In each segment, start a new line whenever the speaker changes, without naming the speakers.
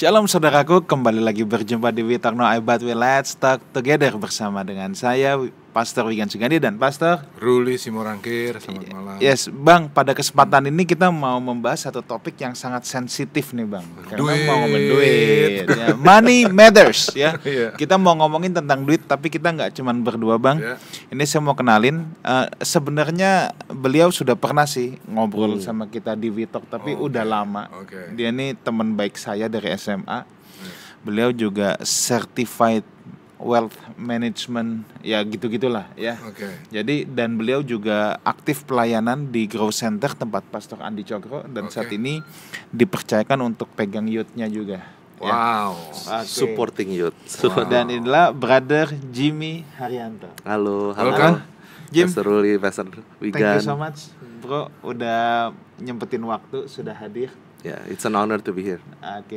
Shalom saudaraku, kembali lagi berjumpa di We Talk No I But We Let's Talk Together bersama dengan saya Pastor Wigan Sugandi dan Pastor
Ruli Simorangkir. Selamat malam.
Yes, Bang, pada kesempatan ini kita mau membahas satu topik yang sangat sensitif nih, Bang. Karena mau ngomongin duit ya. Money matters ya. Kita mau ngomongin tentang duit, tapi kita nggak cuman berdua, Bang. Ini saya mau kenalin. Sebenarnya beliau sudah pernah sih ngobrol sama kita di We Talk, tapi udah lama. Dia ini teman baik saya dari SMA. Beliau juga certified wealth management, ya gitu-gitulah ya. Jadi dan beliau juga aktif pelayanan di Grow Center tempat Pastor Andi Cokro dan saat ini dipercayakan untuk pegang youth-nya juga.
Wow, supporting youth.
Dan inilah Brother Jimmy Haryanto.
Halo
Jim.
Pastor Ruli, Pastor Wigan.
Thank you so much, bro, udah nyempetin waktu, sudah hadir.
It's an honor to be here.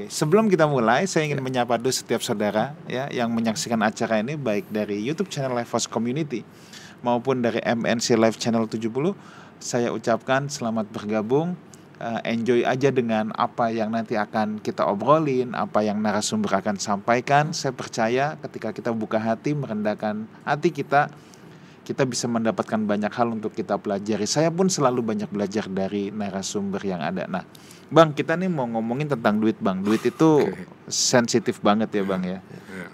Sebelum kita mulai, saya ingin menyapa dulu setiap saudara ya yang menyaksikan acara ini baik dari YouTube channel Life Force Community maupun dari MNC Live Channel 70. Saya ucapkan selamat bergabung. Enjoy aja dengan apa yang nanti akan kita obrolin, apa yang narasumber akan sampaikan. Saya percaya ketika kita buka hati, merendahkan hati kita bisa mendapatkan banyak hal untuk kita pelajari. Saya pun selalu banyak belajar dari narasumber yang ada. Nah, Bang, kita nih mau ngomongin tentang duit, Bang. Duit itu sensitif banget ya, Bang ya.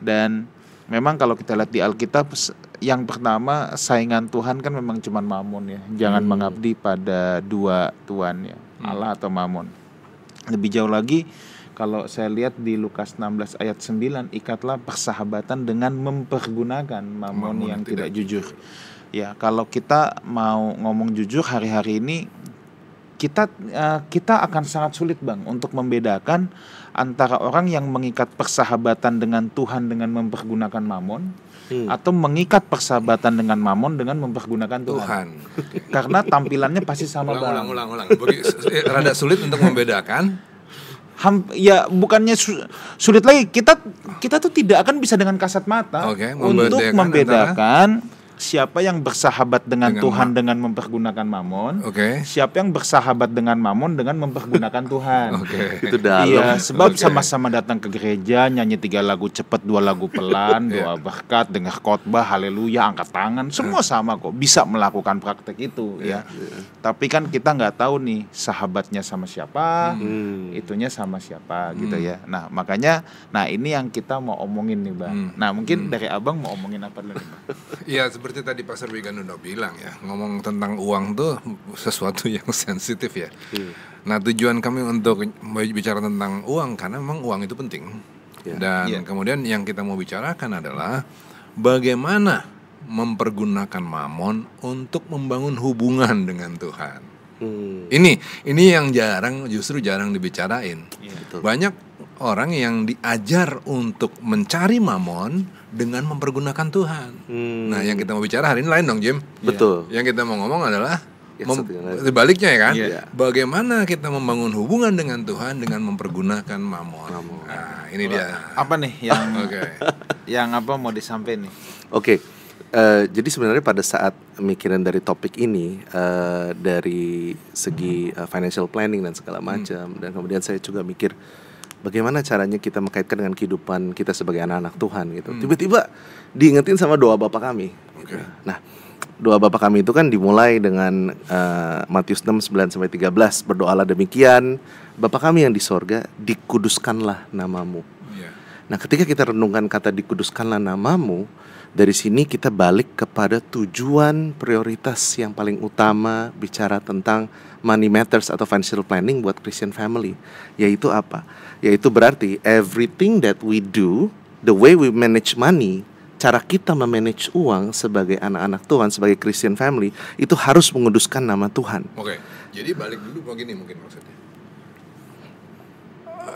Dan memang kalau kita lihat di Alkitab, yang pertama saingan Tuhan kan memang cuma Mamon ya. Jangan mengabdi pada dua tuan ya, Allah atau Mamon. Lebih jauh lagi, kalau saya lihat di Lukas 16 ayat 9, ikatlah persahabatan dengan mempergunakan mamon yang tidak jujur. Ya, kalau kita mau ngomong jujur hari-hari ini kita akan sangat sulit, Bang, untuk membedakan antara orang yang mengikat persahabatan dengan Tuhan dengan mempergunakan mamon atau mengikat persahabatan dengan mamon dengan mempergunakan Tuhan. Karena tampilannya pasti sama, Bang.
Ulang. Rada sulit untuk membedakan.
Ya bukannya sulit lagi, kita tuh tidak akan bisa dengan kasat mata untuk membedakan siapa yang bersahabat dengan Tuhan dengan mempergunakan mamon, siapa yang bersahabat dengan mamon dengan mempergunakan Tuhan.
Itu dalam.
Iya, sebab sama-sama datang ke gereja, nyanyi 3 lagu cepat, 2 lagu pelan, doa berkat, dengar khotbah, haleluya, angkat tangan, semua sama kok, bisa melakukan praktek itu ya. Tapi kan kita nggak tahu nih sahabatnya sama siapa, itunya sama siapa gitu ya. Nah makanya, ini yang kita mau omongin nih, Bang. Nah mungkin dari Abang mau omongin apa dulu nih, Bang?
Iya, seperti tadi Pastor Wigan udah bilang ya, ngomong tentang uang tuh sesuatu yang sensitif ya. Nah tujuan kami untuk bicara tentang uang karena memang uang itu penting. Dan kemudian yang kita mau bicarakan adalah bagaimana mempergunakan mamon untuk membangun hubungan dengan Tuhan. Ini yang justru jarang dibicarain. Banyak orang yang diajar untuk mencari mamon dengan mempergunakan Tuhan. Nah, yang kita mau bicara hari ini lain dong, Jim.
Betul.
Yang kita mau ngomong adalah sebaliknya ya kan. Bagaimana kita membangun hubungan dengan Tuhan dengan mempergunakan mamon. Nah, ini dia.
Apa nih yang apa mau disampaikan nih?
Jadi sebenarnya pada saat mikirin dari topik ini dari segi financial planning dan segala macam, dan kemudian saya juga mikir bagaimana caranya kita mengkaitkan dengan kehidupan kita sebagai anak-anak Tuhan gitu. Tiba-tiba diingetin sama doa Bapa kami. Nah, doa Bapa kami itu kan dimulai dengan Matius 6:9-13, berdoalah demikian, Bapa kami yang di sorga, dikuduskanlah namamu. Nah, ketika kita renungkan kata dikuduskanlah namamu, dari sini kita balik kepada tujuan prioritas yang paling utama bicara tentang money matters atau financial planning buat Christian family. Yaitu apa? Yaitu berarti everything that we do, the way we manage money, cara kita memanage uang sebagai anak-anak Tuhan, sebagai Christian family, itu harus menguduskan nama Tuhan.
Jadi balik dulu begini mungkin maksudnya.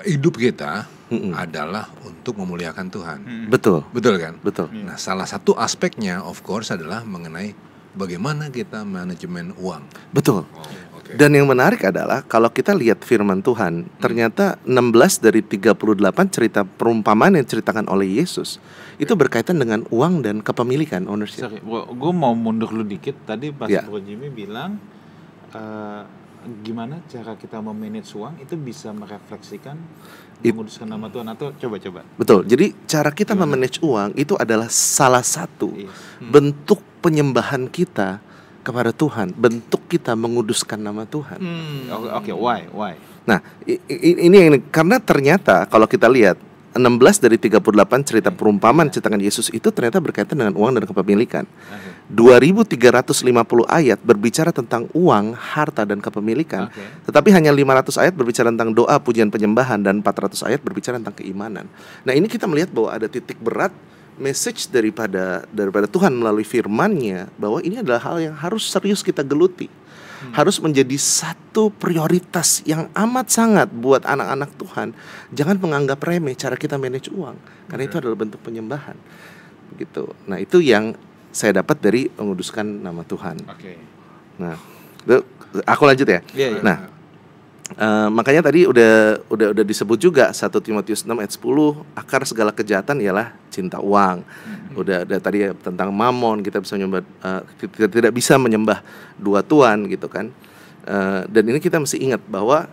Hidup kita adalah untuk memuliakan Tuhan.
Betul
kan?
Betul.
Nah, salah satu aspeknya of course adalah mengenai bagaimana kita manajemen uang.
Betul. Dan yang menarik adalah kalau kita lihat firman Tuhan, ternyata 16 dari 38 cerita perumpamaan yang diceritakan oleh Yesus itu berkaitan dengan uang dan kepemilikan, ownership.
Gue mau mundur dulu dikit. Tadi pas Bro Jimmy bilang gimana cara kita memanage uang itu bisa merefleksikan
It-
menguduskan nama Tuhan, atau coba-coba.
Betul. Jadi cara kita
Gimana?
memanage uang itu adalah salah satu
Yes.
bentuk penyembahan kita kepada Tuhan, bentuk kita menguduskan nama Tuhan.
Oke, why?
Nah, ini yang karena ternyata kalau kita lihat 16 dari 38 cerita perumpamaan cetakan Yesus itu ternyata berkaitan dengan uang dan kepemilikan. 2350 ayat berbicara tentang uang, harta dan kepemilikan.
Oke.
Tetapi hanya 500 ayat berbicara tentang doa, pujian, penyembahan, dan 400 ayat berbicara tentang keimanan. Nah, ini kita melihat bahwa ada titik berat message daripada Tuhan melalui firman-Nya bahwa ini adalah hal yang harus serius kita geluti. Harus menjadi satu prioritas yang amat sangat buat anak-anak Tuhan. Jangan menganggap remeh cara kita manage uang, karena itu adalah bentuk penyembahan. Gitu. Nah, itu yang saya dapat dari menguduskan nama Tuhan.
Oke.
Nah, itu, aku lanjut ya.
Iya.
Nah, makanya tadi udah disebut juga 1 Timotius 6 ayat 10, akar segala kejahatan ialah cinta uang. Udah tadi ya, tentang mamon, kita bisa menyembah, kita tidak bisa menyembah dua tuan gitu kan. Dan ini kita mesti ingat bahwa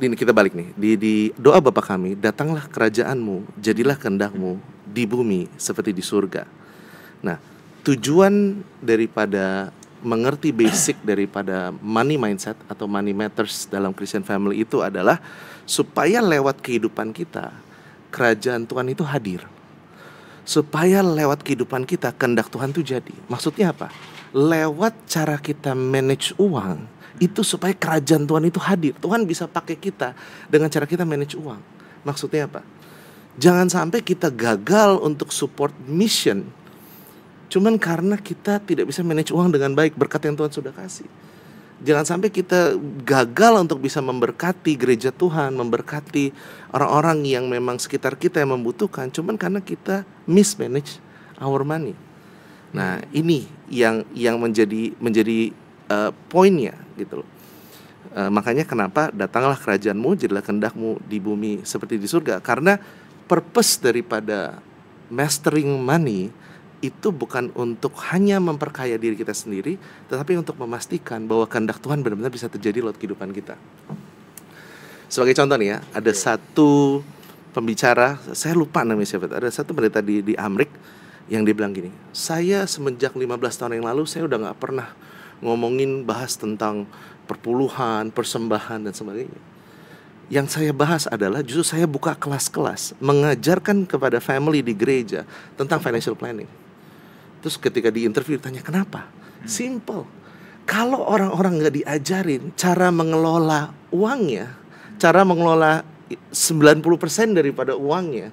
ini kita balik nih di doa Bapa kami, datanglah kerajaanmu, jadilah kehendakmu di bumi seperti di surga. Nah, tujuan daripada mengerti basic daripada money mindset atau money matters dalam Christian family itu adalah supaya lewat kehidupan kita kerajaan Tuhan itu hadir. Supaya lewat kehidupan kita kehendak Tuhan itu jadi. Maksudnya apa? Lewat cara kita manage uang itu supaya kerajaan Tuhan itu hadir. Tuhan bisa pakai kita dengan cara kita manage uang. Maksudnya apa? Jangan sampai kita gagal untuk support mission cuman karena kita tidak bisa manage uang dengan baik berkat yang Tuhan sudah kasih. Jangan sampai kita gagal untuk bisa memberkati gereja Tuhan, memberkati orang-orang yang memang sekitar kita yang membutuhkan, cuman karena kita mismanage our money. Nah, ini yang menjadi poinnya gitu loh. Makanya kenapa datanglah kerajaanmu, jadilah kehendakmu di bumi seperti di surga. Karena purpose daripada mastering money itu bukan untuk hanya memperkaya diri kita sendiri, tetapi untuk memastikan bahwa kehendak Tuhan benar-benar bisa terjadi lewat kehidupan kita. Sebagai contoh nih ya, ada satu pembicara, saya lupa namanya siapa, ada satu pendeta di Amrik yang dia bilang gini, saya semenjak 15 tahun yang lalu, saya udah gak pernah ngomongin bahas tentang perpuluhan, persembahan, dan sebagainya. Yang saya bahas adalah justru saya buka kelas-kelas mengajarkan kepada family di gereja tentang financial planning. Terus ketika di interview ditanya kenapa? Simple. Kalau orang-orang gak diajarin cara mengelola uangnya, cara mengelola 90% daripada uangnya,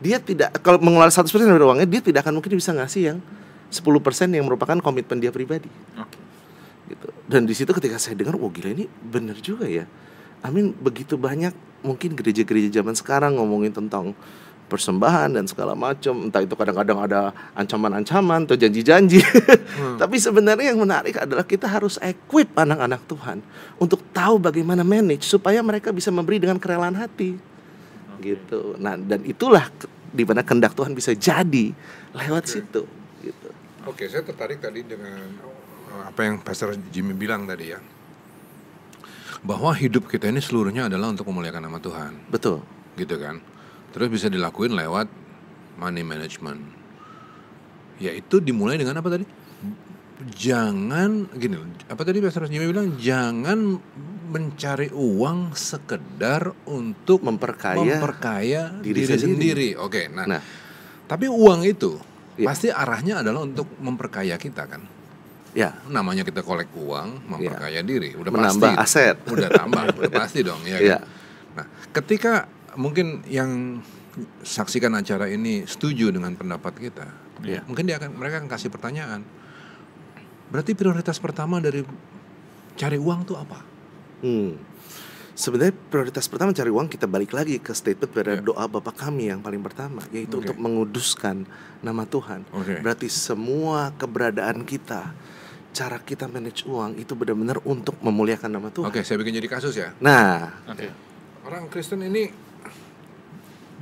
dia tidak, kalau mengelola 100% dari uangnya, dia tidak akan mungkin bisa ngasih yang 10% yang merupakan komitmen dia pribadi. Gitu. Dan di situ ketika saya dengar, wah gila, ini benar juga ya. Begitu banyak mungkin gereja-gereja zaman sekarang ngomongin tentang persembahan dan segala macam, entah itu kadang-kadang ada ancaman-ancaman atau janji-janji. Tapi sebenarnya yang menarik adalah kita harus equip anak-anak Tuhan untuk tahu bagaimana manage supaya mereka bisa memberi dengan kerelaan hati. Gitu. Nah, dan itulah di mana kehendak Tuhan bisa jadi lewat situ gitu.
Oke, saya tertarik tadi dengan apa yang Pastor Jimmy bilang tadi ya. Bahwa hidup kita ini seluruhnya adalah untuk memuliakan nama Tuhan.
Betul.
Gitu kan. Terus bisa dilakuin lewat money management. Yaitu dimulai dengan apa tadi? Jangan gini, apa tadi Pastor Jimmy bilang? Jangan mencari uang sekedar untuk memperkaya diri sendiri. Oke, nah. Tapi uang itu pasti arahnya adalah untuk memperkaya kita kan.
Ya,
namanya kita kolek uang, memperkaya diri, udah
menambah
pasti,
aset,
udah tambah, udah pasti dong, ya kan? Nah, ketika mungkin yang saksikan acara ini setuju dengan pendapat kita, mungkin mereka akan kasih pertanyaan. Berarti prioritas pertama dari cari uang tuh apa?
Sebenarnya prioritas pertama cari uang, kita balik lagi ke statement pada doa Bapa kami yang paling pertama, yaitu untuk menguduskan nama Tuhan. Berarti semua keberadaan kita, cara kita manage uang itu benar-benar untuk memuliakan nama Tuhan.
Oke, saya bikin jadi kasus ya.
Nah,
orang Kristen ini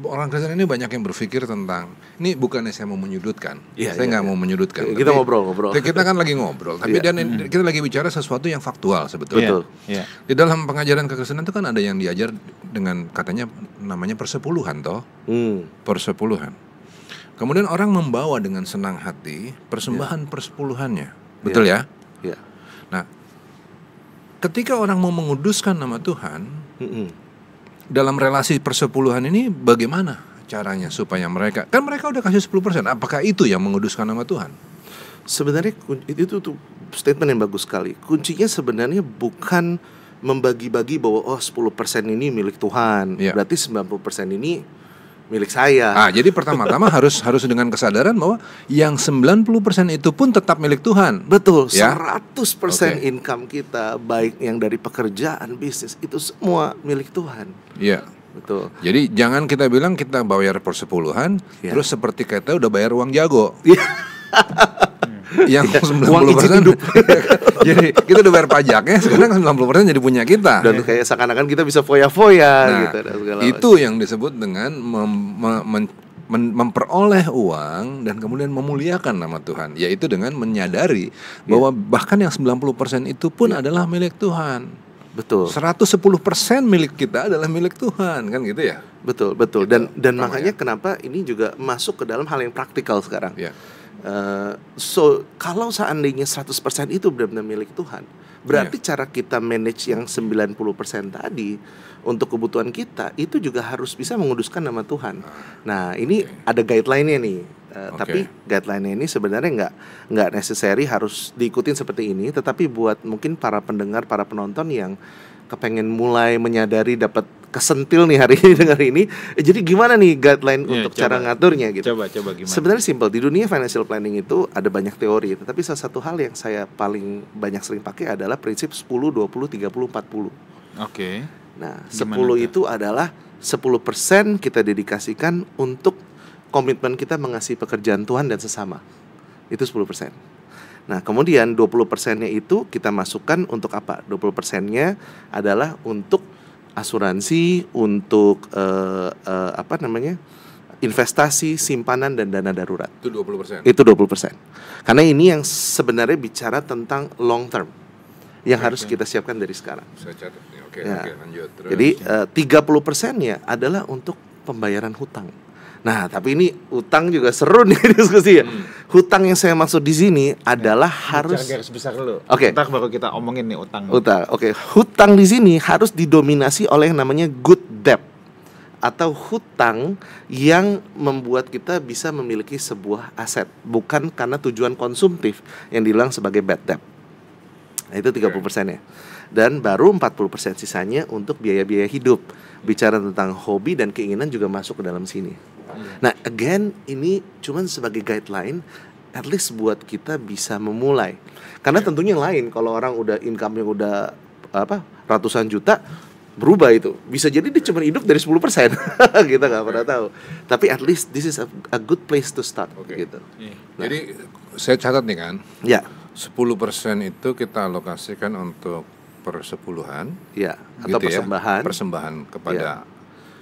orang Kristen ini banyak yang berpikir tentang, ini bukannya saya mau menyudutkan, saya nggak mau menyudutkan.
Kita
tapi
ngobrol.
Kita kan lagi ngobrol, tapi kita lagi bicara sesuatu yang faktual sebetulnya.
Betul.
Di dalam pengajaran kekristenan itu kan ada yang diajar dengan katanya namanya persepuluhan toh, persepuluhan. Kemudian orang membawa dengan senang hati persembahan persepuluhannya, betul ya?
Iya.
Nah, ketika orang mau menguduskan nama Tuhan, dalam relasi persepuluhan ini bagaimana caranya supaya mereka udah kasih 10%, apakah itu yang menguduskan nama Tuhan?
Sebenarnya itu tuh statement yang bagus sekali. Kuncinya sebenarnya bukan membagi-bagi bahwa 10% ini milik Tuhan, berarti 90% ini milik saya.
Jadi pertama-tama harus dengan kesadaran bahwa yang 90% itu pun tetap milik Tuhan.
Betul,
ya?
100% income kita, baik yang dari pekerjaan, bisnis, itu semua milik Tuhan.
Iya.
Betul.
Jadi jangan kita bilang kita bayar persepuluhan, terus seperti kita udah bayar uang jago. Yang 90% jadi kita udah bayar pajaknya, sekarang 90% jadi punya kita.
Dan kayak seakan-akan kita bisa foya-foya gitu.
Itu yang disebut dengan memperoleh uang dan kemudian memuliakan nama Tuhan, yaitu dengan menyadari bahwa bahkan yang 90% itu pun adalah milik Tuhan.
Betul.
110% milik kita adalah milik Tuhan, kan gitu ya?
Betul. Dan makanya kenapa ini juga masuk ke dalam hal yang praktikal sekarang. So kalau seandainya 100% itu benar-benar milik Tuhan, berarti cara kita manage yang 90% tadi untuk kebutuhan kita itu juga harus bisa menguduskan nama Tuhan. Nah, ini ada guideline-nya nih. Tapi guideline-nya ini sebenarnya nggak necessary harus diikutin seperti ini, tetapi buat mungkin para pendengar, para penonton yang kepengen mulai menyadari, dapat kesentil nih hari ini dengar ini. Jadi gimana nih guideline untuk cara ngaturnya gitu?
Coba gimana?
Sebenarnya simple. Di dunia financial planning itu ada banyak teori, tetapi salah satu hal yang saya paling banyak sering pakai adalah prinsip 10 20 30 40.
Oke.
Nah, 10 itu adalah 10% kita dedikasikan untuk komitmen kita mengasihi pekerjaan Tuhan dan sesama. Itu 10%. Nah, kemudian 20%-nya itu kita masukkan untuk apa? 20%-nya adalah untuk asuransi, untuk investasi, simpanan, dan dana darurat.
Itu 20%.
Itu 20%. Karena ini yang sebenarnya bicara tentang long term, yang harus kita siapkan dari sekarang.
Saya catat nih. Oke, lanjut. Terus.
Jadi 30%-nya adalah untuk pembayaran hutang. Nah, tapi ini hutang juga seru nih diskusi ya. Hutang yang saya maksud di sini adalah harus
garis besar dulu.
Oke.
Ntar baru kita omongin nih utang.
Oke. Hutang di sini harus didominasi oleh yang namanya good debt, atau hutang yang membuat kita bisa memiliki sebuah aset, bukan karena tujuan konsumtif yang dibilang sebagai bad debt. Nah, itu 30%-nya. Dan baru 40% sisanya untuk biaya-biaya hidup. Bicara tentang hobi dan keinginan juga masuk ke dalam sini. Nah, again, ini cuman sebagai guideline, at least buat kita bisa memulai. Karena tentunya lain kalau orang udah income-nya udah ratusan juta, berubah itu. Bisa jadi dia cuma hidup dari 10%. Kita nggak pernah tahu. Tapi at least this is a good place to start gitu.
Nah, jadi saya catat nih kan.
Ya.
10% itu kita alokasikan untuk persepuluhan,
atau
gitu
persembahan
kepada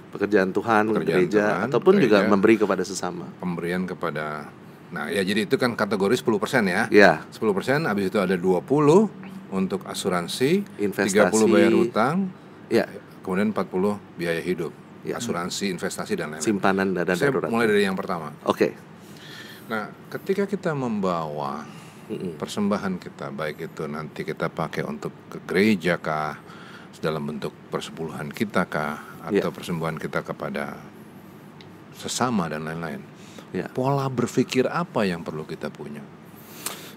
pekerjaan Tuhan, gereja, ataupun juga memberi kepada sesama.
Pemberian kepada, nah ya jadi itu kan kategori 10% ya. 10%, habis itu ada 20 untuk asuransi,
investasi,
30 bayar utang, kemudian 40 biaya hidup, asuransi, investasi dan lain-lain.
Simpanan dana darurat.
Saya mulai dari yang pertama.
Oke.
Nah, ketika kita membawa persembahan kita, baik itu nanti kita pakai untuk ke gereja kah, dalam bentuk persepuluhan kita kah, atau persembahan kita kepada sesama dan lain-lain, pola berpikir apa yang perlu kita punya?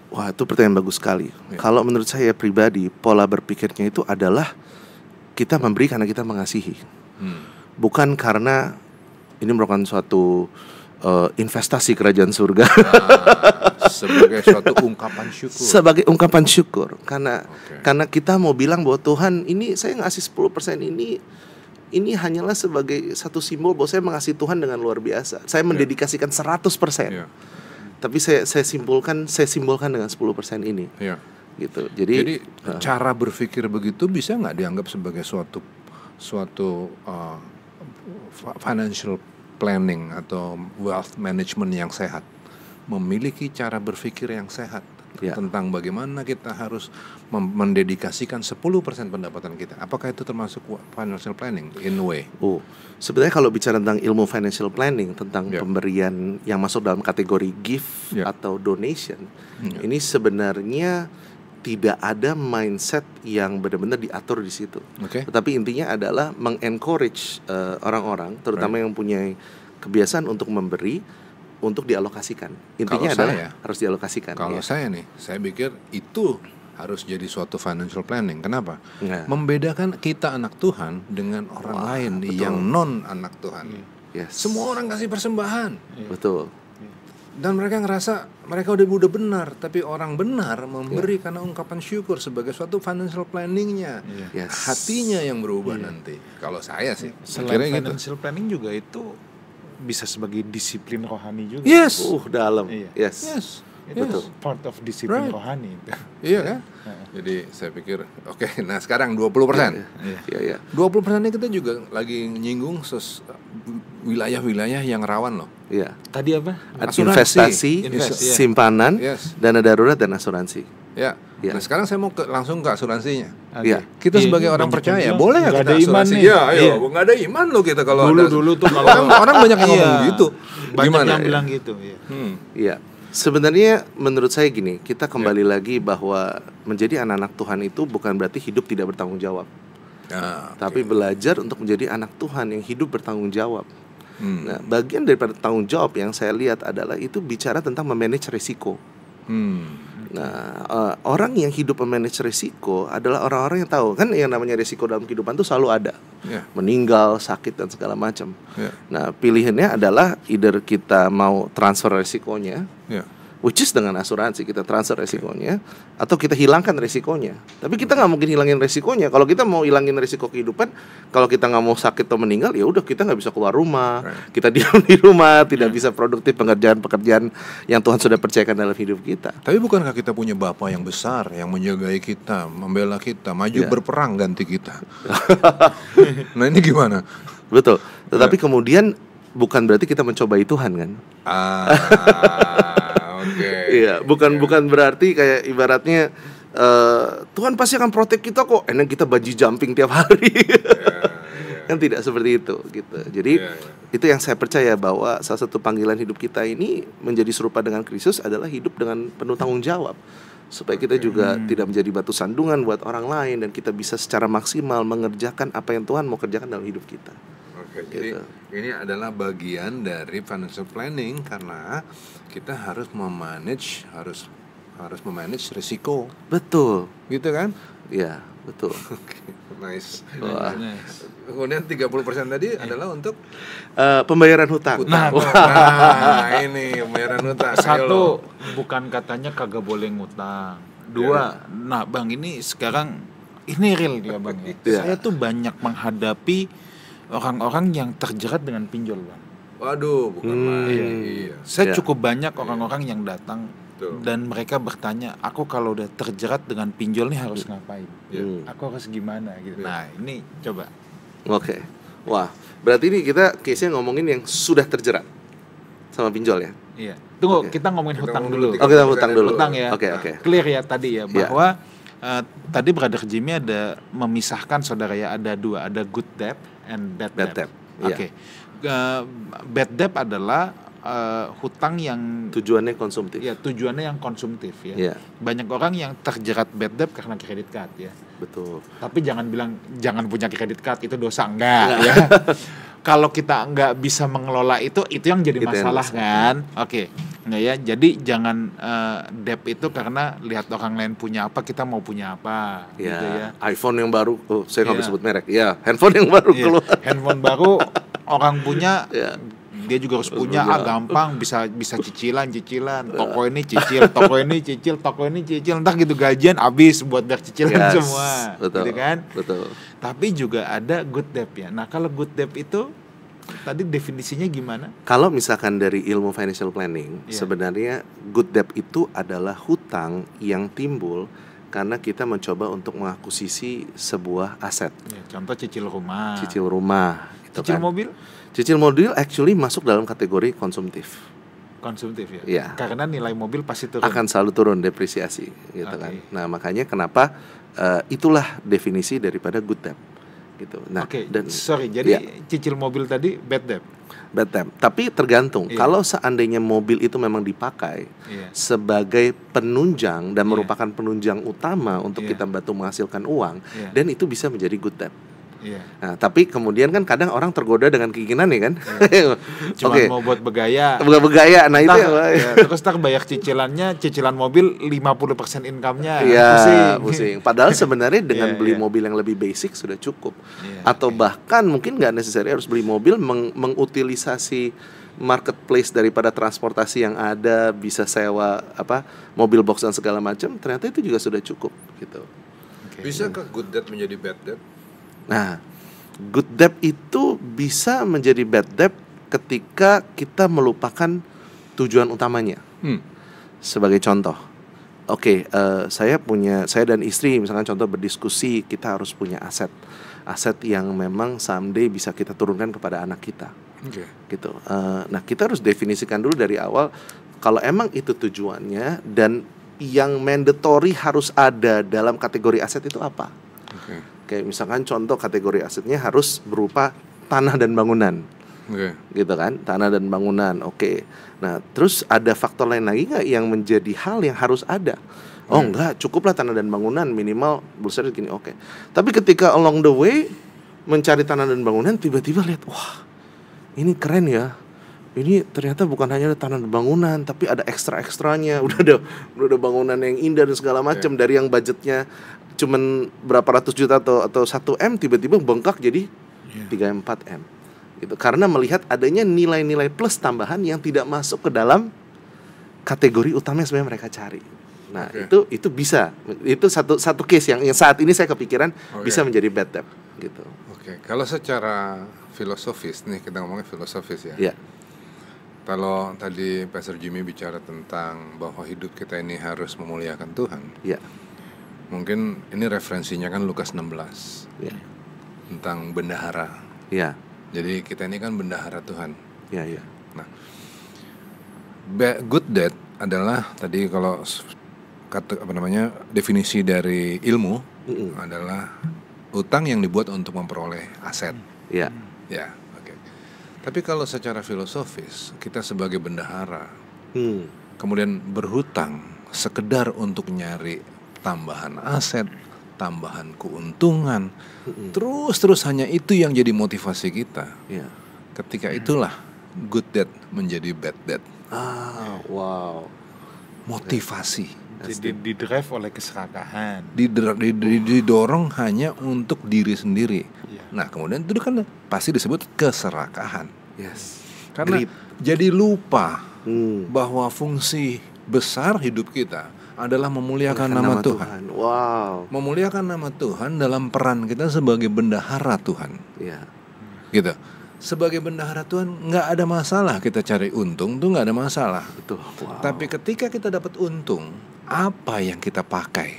Wah, itu pertanyaan bagus sekali. Kalau menurut saya pribadi, pola berpikirnya itu adalah kita memberi karena kita mengasihi, bukan karena ini merupakan suatu investasi kerajaan surga.
Sebagai suatu ungkapan syukur.
Sebagai ungkapan syukur. Karena kita mau bilang bahwa Tuhan, ini saya ngasih 10% ini hanyalah sebagai satu simbol bahwa saya mengasihi Tuhan dengan luar biasa. Saya mendedikasikan 100%. Tapi saya simbolkan dengan 10% ini. Gitu. Jadi
cara berpikir begitu bisa nggak dianggap sebagai suatu financial planning atau wealth management yang sehat, memiliki cara berpikir yang sehat tentang bagaimana kita harus mendedikasikan 10% pendapatan kita. Apakah itu termasuk financial planning in a way?
Sebenarnya kalau bicara tentang ilmu financial planning, tentang pemberian yang masuk dalam kategori gift atau donation, ini sebenarnya tidak ada mindset yang benar-benar diatur di situ. Tetapi intinya adalah mengencourage orang-orang, terutama yang punya kebiasaan untuk memberi, untuk dialokasikan. Intinya adalah harus dialokasikan.
Kalau saya pikir itu harus jadi suatu financial planning. Kenapa? Membedakan kita anak Tuhan dengan orang lain yang non anak Tuhan. Semua orang kasih persembahan.
Betul.
Dan mereka ngerasa mereka udah benar, tapi orang benar memberi karena ungkapan syukur sebagai suatu financial planningnya. Hatinya yang berubah nanti. Kalau saya sih,
selain financial planning juga itu bisa sebagai disiplin rohani juga.
Dalam.
Betul. Part of disiplin rohani.
Iya kan? Jadi saya pikir nah sekarang 20%. 20% ini kita juga lagi nyinggung wilayah-wilayah yang rawan loh.
Tadi apa?
Investasi, simpanan, dana darurat dan asuransi.
Nah sekarang saya mau langsung ke asuransinya. Kita sebagai orang percaya boleh nggak kita asuransi? Nggak ada iman loh kita kalau
dulu tuh kalau
orang banyak yang ngomong gitu.
Banyak yang bilang gitu.
Sebenarnya menurut saya gini, kita kembali lagi bahwa menjadi anak-anak Tuhan itu bukan berarti hidup tidak bertanggung jawab, tapi belajar untuk menjadi anak Tuhan yang hidup bertanggung jawab. Nah, bagian daripada tanggung jawab yang saya lihat adalah itu bicara tentang memanage risiko. Nah, orang yang hidup memanage risiko adalah orang-orang yang tahu kan yang namanya risiko dalam kehidupan itu selalu ada, meninggal, sakit dan segala macam. Nah, pilihannya adalah either kita mau transfer risikonya, which is dengan asuransi kita transfer resikonya, atau kita hilangkan resikonya. Tapi kita nggak mungkin hilangin resikonya. Kalau kita mau hilangin resiko kehidupan, kalau kita nggak mau sakit atau meninggal, ya udah kita nggak bisa keluar rumah, kita diam di rumah, tidak bisa produktif pekerjaan-pekerjaan yang Tuhan sudah percayakan dalam hidup kita.
Tapi bukankah kita punya Bapa yang besar yang menjagai kita, membela kita, maju berperang ganti kita? Nah ini gimana?
Betul. Tetapi kemudian bukan berarti kita mencobai Tuhan kan? Bukan berarti kayak ibaratnya Tuhan pasti akan protect kita kok. Enak kita bungee jumping tiap hari. Kan tidak seperti itu gitu. Jadi itu yang saya percaya bahwa salah satu panggilan hidup kita ini menjadi serupa dengan Kristus adalah hidup dengan penuh tanggung jawab. Supaya kita juga tidak menjadi batu sandungan buat orang lain dan kita bisa secara maksimal mengerjakan apa yang Tuhan mau kerjakan dalam hidup kita.
Jadi ini adalah bagian dari financial planning karena kita harus memanage risiko.
Betul.
Gitu kan?
Iya, betul.
Nice. Kemudian 30% tadi adalah untuk
pembayaran hutang.
Nah, ini pembayaran hutang.
Satu, bukan katanya kagak boleh ngutang. Dua, nah Bang ini sekarang ini real ya Bang ya. Saya tuh banyak menghadapi orang-orang yang terjerat dengan pinjol, Bang.
Waduh, bukan main.
Saya cukup banyak orang-orang yang datang dan mereka bertanya, aku kalau udah terjerat dengan pinjol nih harus ngapain? Aku harus gimana gitu. Nah, ini coba.
Wah, berarti ini kita case-nya ngomongin yang sudah terjerat sama pinjol ya?
Iya. Tunggu, kita ngomongin hutang dulu.
Kita hutang dulu.
Hutang ya. Clear ya tadi ya bahwa tadi Brother Jimmy ada memisahkan saudara ya, ada dua, ada good debt and bad debt. Bad debt adalah hutang yang
tujuannya konsumtif.
Ya, tujuannya yang konsumtif ya. Banyak orang yang terjerat bad debt karena kredit card ya.
Betul.
Tapi jangan bilang jangan punya kredit card itu dosa, enggak ya. Kalau kita nggak bisa mengelola itu yang jadi masalah kan. Nah ya, jadi jangan debt itu karena lihat orang lain punya apa, kita mau punya apa gitu ya.
iPhone yang baru, saya nggak bisa sebut merek. Handphone yang baru keluar.
Handphone baru orang punya, dia juga harus punya. Gampang, bisa cicilan. Toko ini cicil, toko ini cicil. Entah gitu gajian habis buat bayar cicilan semua.
Betul.
Gitu kan?
Betul.
Tapi juga ada good debt ya. Nah, kalau good debt itu tadi definisinya gimana?
Kalau misalkan dari ilmu financial planning, sebenarnya good debt itu adalah hutang yang timbul karena kita mencoba untuk mengakuisisi sebuah aset.
Ya, contoh cicil rumah.
Cicil rumah, gitu
Cicil
kan.
mobil
Cicil mobil actually masuk dalam kategori konsumtif.
konsumtif ya.
Iya.
Karena nilai mobil pasti turun.
Akan selalu turun depresiasi, gitu
Oke.
kan. Nah, makanya kenapa itulah definisi daripada good debt, gitu. Nah,
Oke,
dan
sorry. Jadi
ya.
cicil mobil tadi bad debt.
bad debt. Tapi tergantung.
Iya.
Kalau seandainya mobil itu memang dipakai
Iya.
sebagai penunjang dan
Iya.
merupakan penunjang utama untuk
Iya.
kita bantu menghasilkan uang,
Iya.
dan itu bisa menjadi good debt.
Iya.
Nah, tapi kemudian kan kadang orang tergoda dengan keinginan ya kan.
Cuma
Oke.
mau buat begaya.
Bergaya. Nah, itu
Ntar,
ya.
terus ntar bayar cicilannya, cicilan mobil 50% income-nya.
Iya,
Pusing.
pusing. Padahal sebenarnya dengan
Iya,
beli
iya.
mobil yang lebih basic sudah cukup.
Iya,
Atau
oke.
bahkan mungkin nggak necessary harus beli mobil, mengutilisasi marketplace daripada transportasi yang ada, bisa sewa mobil box dan segala macam. Ternyata itu juga sudah cukup gitu.
Oke.
Bisakah good debt menjadi bad debt?
Nah, good debt itu bisa menjadi bad debt ketika kita melupakan tujuan utamanya. Sebagai contoh, saya dan istri misalkan contoh berdiskusi, kita harus punya aset yang memang someday bisa kita turunkan kepada anak kita,
Oke.
gitu. Nah, kita harus definisikan dulu dari awal kalau emang itu tujuannya dan yang mandatory harus ada dalam kategori aset itu apa.
Oke.
Kayak misalkan contoh kategori asetnya harus berupa tanah dan bangunan.
Oke.
Gitu kan, tanah dan bangunan. Oke. Nah, terus ada faktor lain lagi nggak yang menjadi hal yang harus ada? Oh enggak, cukuplah tanah dan bangunan minimal besar gini. Oke. Tapi ketika along the way mencari tanah dan bangunan, tiba-tiba lihat, wah, ini keren ya. Ini ternyata bukan hanya ada tanah dan bangunan, tapi ada ekstra-ekstranya. Udah ada bangunan yang indah dan segala macam. Dari yang budgetnya cuman berapa ratus juta atau 1 M, tiba-tiba bengkak jadi 3-4 M. Gitu. Karena melihat adanya nilai-nilai plus tambahan yang tidak masuk ke dalam kategori utama yang sebenarnya mereka cari. Nah, itu bisa. Itu satu case yang saat ini saya kepikiran bisa menjadi bad debt gitu.
Oke. Kalau secara filosofis nih, kita ngomongnya filosofis ya.
Iya.
Kalau tadi Pastor Jimmy bicara tentang bahwa hidup kita ini harus memuliakan Tuhan.
Iya.
Mungkin ini referensinya kan Lukas 16
Iya.
tentang bendahara.
Iya.
Jadi kita ini kan bendahara Tuhan.
Iya.
Nah, good debt adalah tadi kalau definisi dari ilmu adalah utang yang dibuat untuk memperoleh aset.
Iya.
Ya, oke. Tapi kalau secara filosofis kita sebagai bendahara kemudian berhutang sekedar untuk nyari tambahan aset, tambahan keuntungan, terus hanya itu yang jadi motivasi kita.
Iya.
Ketika itulah good debt menjadi bad debt.
Wow.
Motivasi
Jadi didrive oleh keserakahan.
didorong hanya untuk diri sendiri.
Iya.
Nah, kemudian itu kan pasti disebut keserakahan.
Yes.
Karena
Greed.
jadi lupa bahwa fungsi besar hidup kita adalah memuliakan nama Tuhan.
Wow.
Memuliakan nama Tuhan dalam peran kita sebagai bendahara Tuhan.
Iya.
Gitu. Sebagai bendahara Tuhan nggak ada masalah kita cari untung tuh nggak ada masalah.
Betul. Wow.
Tapi ketika kita dapat untung, apa yang kita pakai?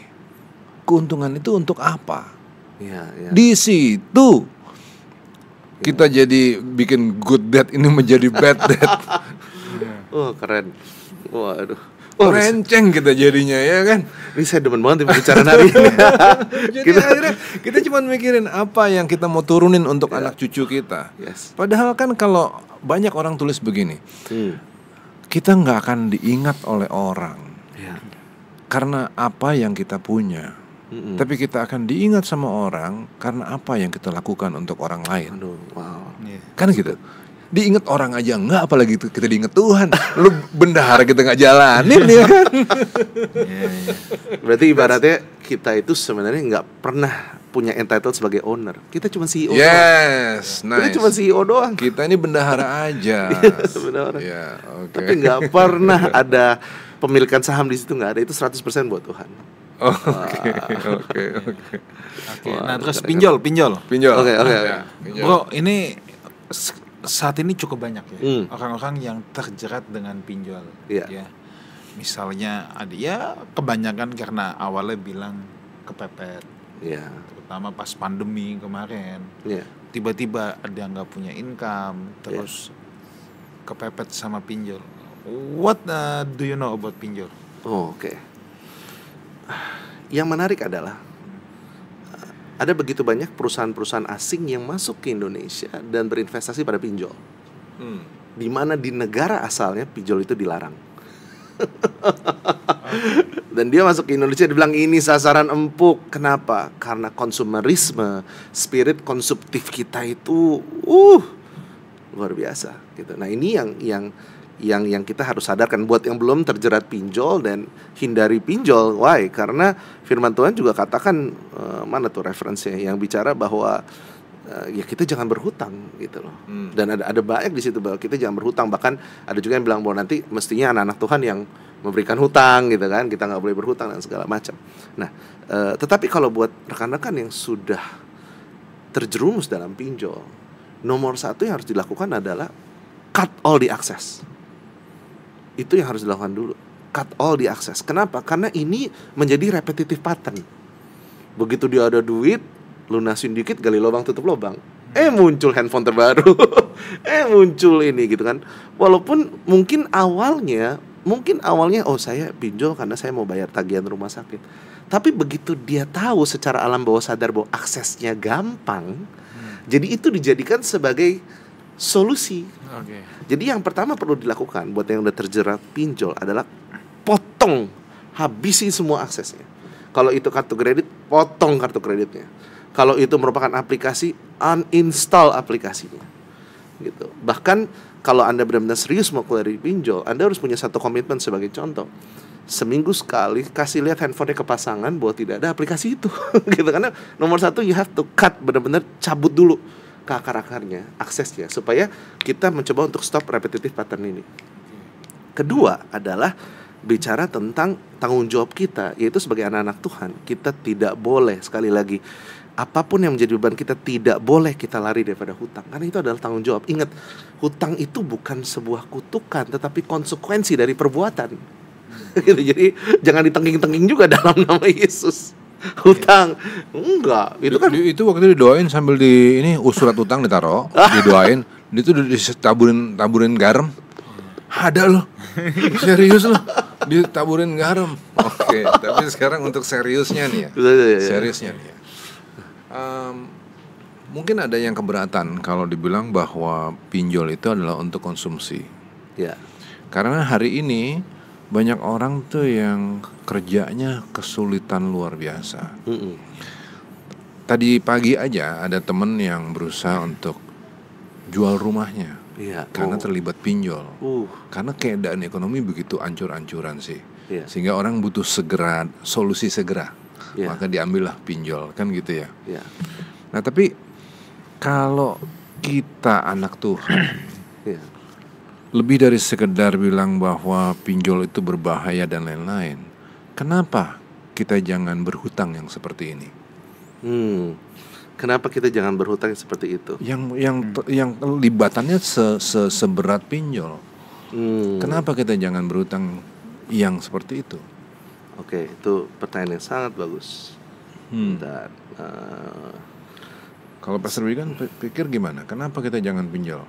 Keuntungan itu untuk apa?
Iya.
Di situ kita jadi bikin good debt ini menjadi bad debt.
Oh, keren. Waduh.
Renceng kita jadinya ya kan.
Ini saya demen banget pembicaraan hari ini.
Jadi akhirnya kita cuma mikirin apa yang kita mau turunin untuk anak cucu kita.
Yes.
Padahal kan kalau banyak orang tulis begini, kita nggak akan diingat oleh orang karena apa yang kita punya. Tapi kita akan diingat sama orang karena apa yang kita lakukan untuk orang lain.
Aduh, wow.
Kan gitu. Diingat orang aja enggak, apalagi kita diingat Tuhan. Lu bendahara kita nggak jalanin ya kan.
Berarti ibaratnya kita itu sebenarnya nggak pernah punya entitled sebagai owner. Kita cuma CEO doang.
Yes,
Kita
nice.
cuma CEO doang.
Kita ini bendahara aja.
Benar.
Ya, oke.
Tapi nggak pernah ada pemilikan saham di situ, nggak ada. Itu 100% buat Tuhan.
Oke.
Oke. Nah, terus pinjol.
Pinjol.
Oke.
Ya, pinjol.
Bro, ini saat ini cukup banyak ya
Hmm.
orang-orang yang terjerat dengan pinjol.
Iya.
Ya. misalnya ada ya kebanyakan karena awalnya bilang kepepet,
Ya,
terutama pas pandemi kemarin.
ya,
Tiba-tiba ada yang nggak punya income, terus kepepet sama pinjol. What do you know about pinjol?
oh, oke. Yang menarik adalah ada begitu banyak perusahaan-perusahaan asing yang masuk ke Indonesia dan berinvestasi pada pinjol, di mana di negara asalnya pinjol itu dilarang. Dan dia masuk ke Indonesia dibilang ini sasaran empuk. Kenapa? Karena konsumerisme, spirit konsumtif kita itu luar biasa gitu. Nah, ini yang kita harus sadarkan buat yang belum terjerat pinjol dan hindari pinjol. Why? Karena firman Tuhan juga katakan mana tuh referensinya yang bicara bahwa ya kita jangan berhutang gitu loh. Dan ada banyak di situ bahwa kita jangan berhutang. Bahkan ada juga yang bilang bahwa nanti mestinya anak-anak Tuhan yang memberikan hutang gitu kan. Kita nggak boleh berhutang dan segala macam. Nah, tetapi kalau buat rekan-rekan yang sudah terjerumus dalam pinjol, nomor satu yang harus dilakukan adalah cut all the access. Itu yang harus dilakukan dulu. Cut all the access. Kenapa? Karena ini menjadi repetitive pattern. Begitu dia ada duit, lunasin dikit, gali lubang tutup lubang. Muncul handphone terbaru. Muncul ini gitu kan. Walaupun mungkin awalnya oh saya pinjol karena saya mau bayar tagihan rumah sakit. Tapi begitu dia tahu secara alam bawah sadar bahwa aksesnya gampang, jadi itu dijadikan sebagai solusi. Jadi yang pertama perlu dilakukan buat yang udah terjerat pinjol adalah potong, habisi semua aksesnya. Kalau itu kartu kredit, potong kartu kreditnya. Kalau itu merupakan aplikasi, uninstall aplikasinya. Gitu. Bahkan kalau Anda benar-benar serius mau keluar dari pinjol, Anda harus punya satu komitmen sebagai contoh. Seminggu sekali kasih lihat handphonenya ke pasangan bahwa tidak ada aplikasi itu. Gitu. Karena nomor satu you have to cut, benar-benar cabut dulu ke akar-akarnya, aksesnya, supaya kita mencoba untuk stop repetitive pattern ini. Kedua adalah bicara tentang tanggung jawab kita, yaitu sebagai anak-anak Tuhan, kita tidak boleh, sekali lagi, apapun yang menjadi beban kita, tidak boleh kita lari daripada hutang, karena itu adalah tanggung jawab. Ingat, hutang itu bukan sebuah kutukan, tetapi konsekuensi dari perbuatan. Gitu. Jadi jangan ditengking-tengking juga dalam nama Yesus. Hutang enggak, itu kan
itu waktu didoain sambil di ini surat utang ditaruh, didoain, itu ditaburin garam. Ada loh. Serius loh. Ditaburin garam. Oke, tapi sekarang untuk seriusnya nih ya. Seriusnya nih ya. Mungkin ada yang keberatan kalau dibilang bahwa pinjol itu adalah untuk konsumsi.
ya.
Karena hari ini banyak orang tuh yang kerjanya kesulitan luar biasa. Tadi pagi aja ada temen yang berusaha untuk jual rumahnya karena terlibat pinjol. Karena keadaan ekonomi begitu ancur-ancuran sih. Sehingga orang butuh segera solusi segera. Maka diambillah pinjol, kan gitu ya. Nah, tapi kalau kita anak Tuhan, lebih dari sekedar bilang bahwa pinjol itu berbahaya dan lain-lain, kenapa kita jangan berhutang yang seperti ini?
Kenapa kita jangan berhutang seperti itu?
Yang libatannya seberat pinjol. Kenapa kita jangan berhutang yang seperti itu?
Oke, itu pertanyaan yang sangat bagus. Dan
kalau Pastor Wigan pikir gimana? Kenapa kita jangan pinjol?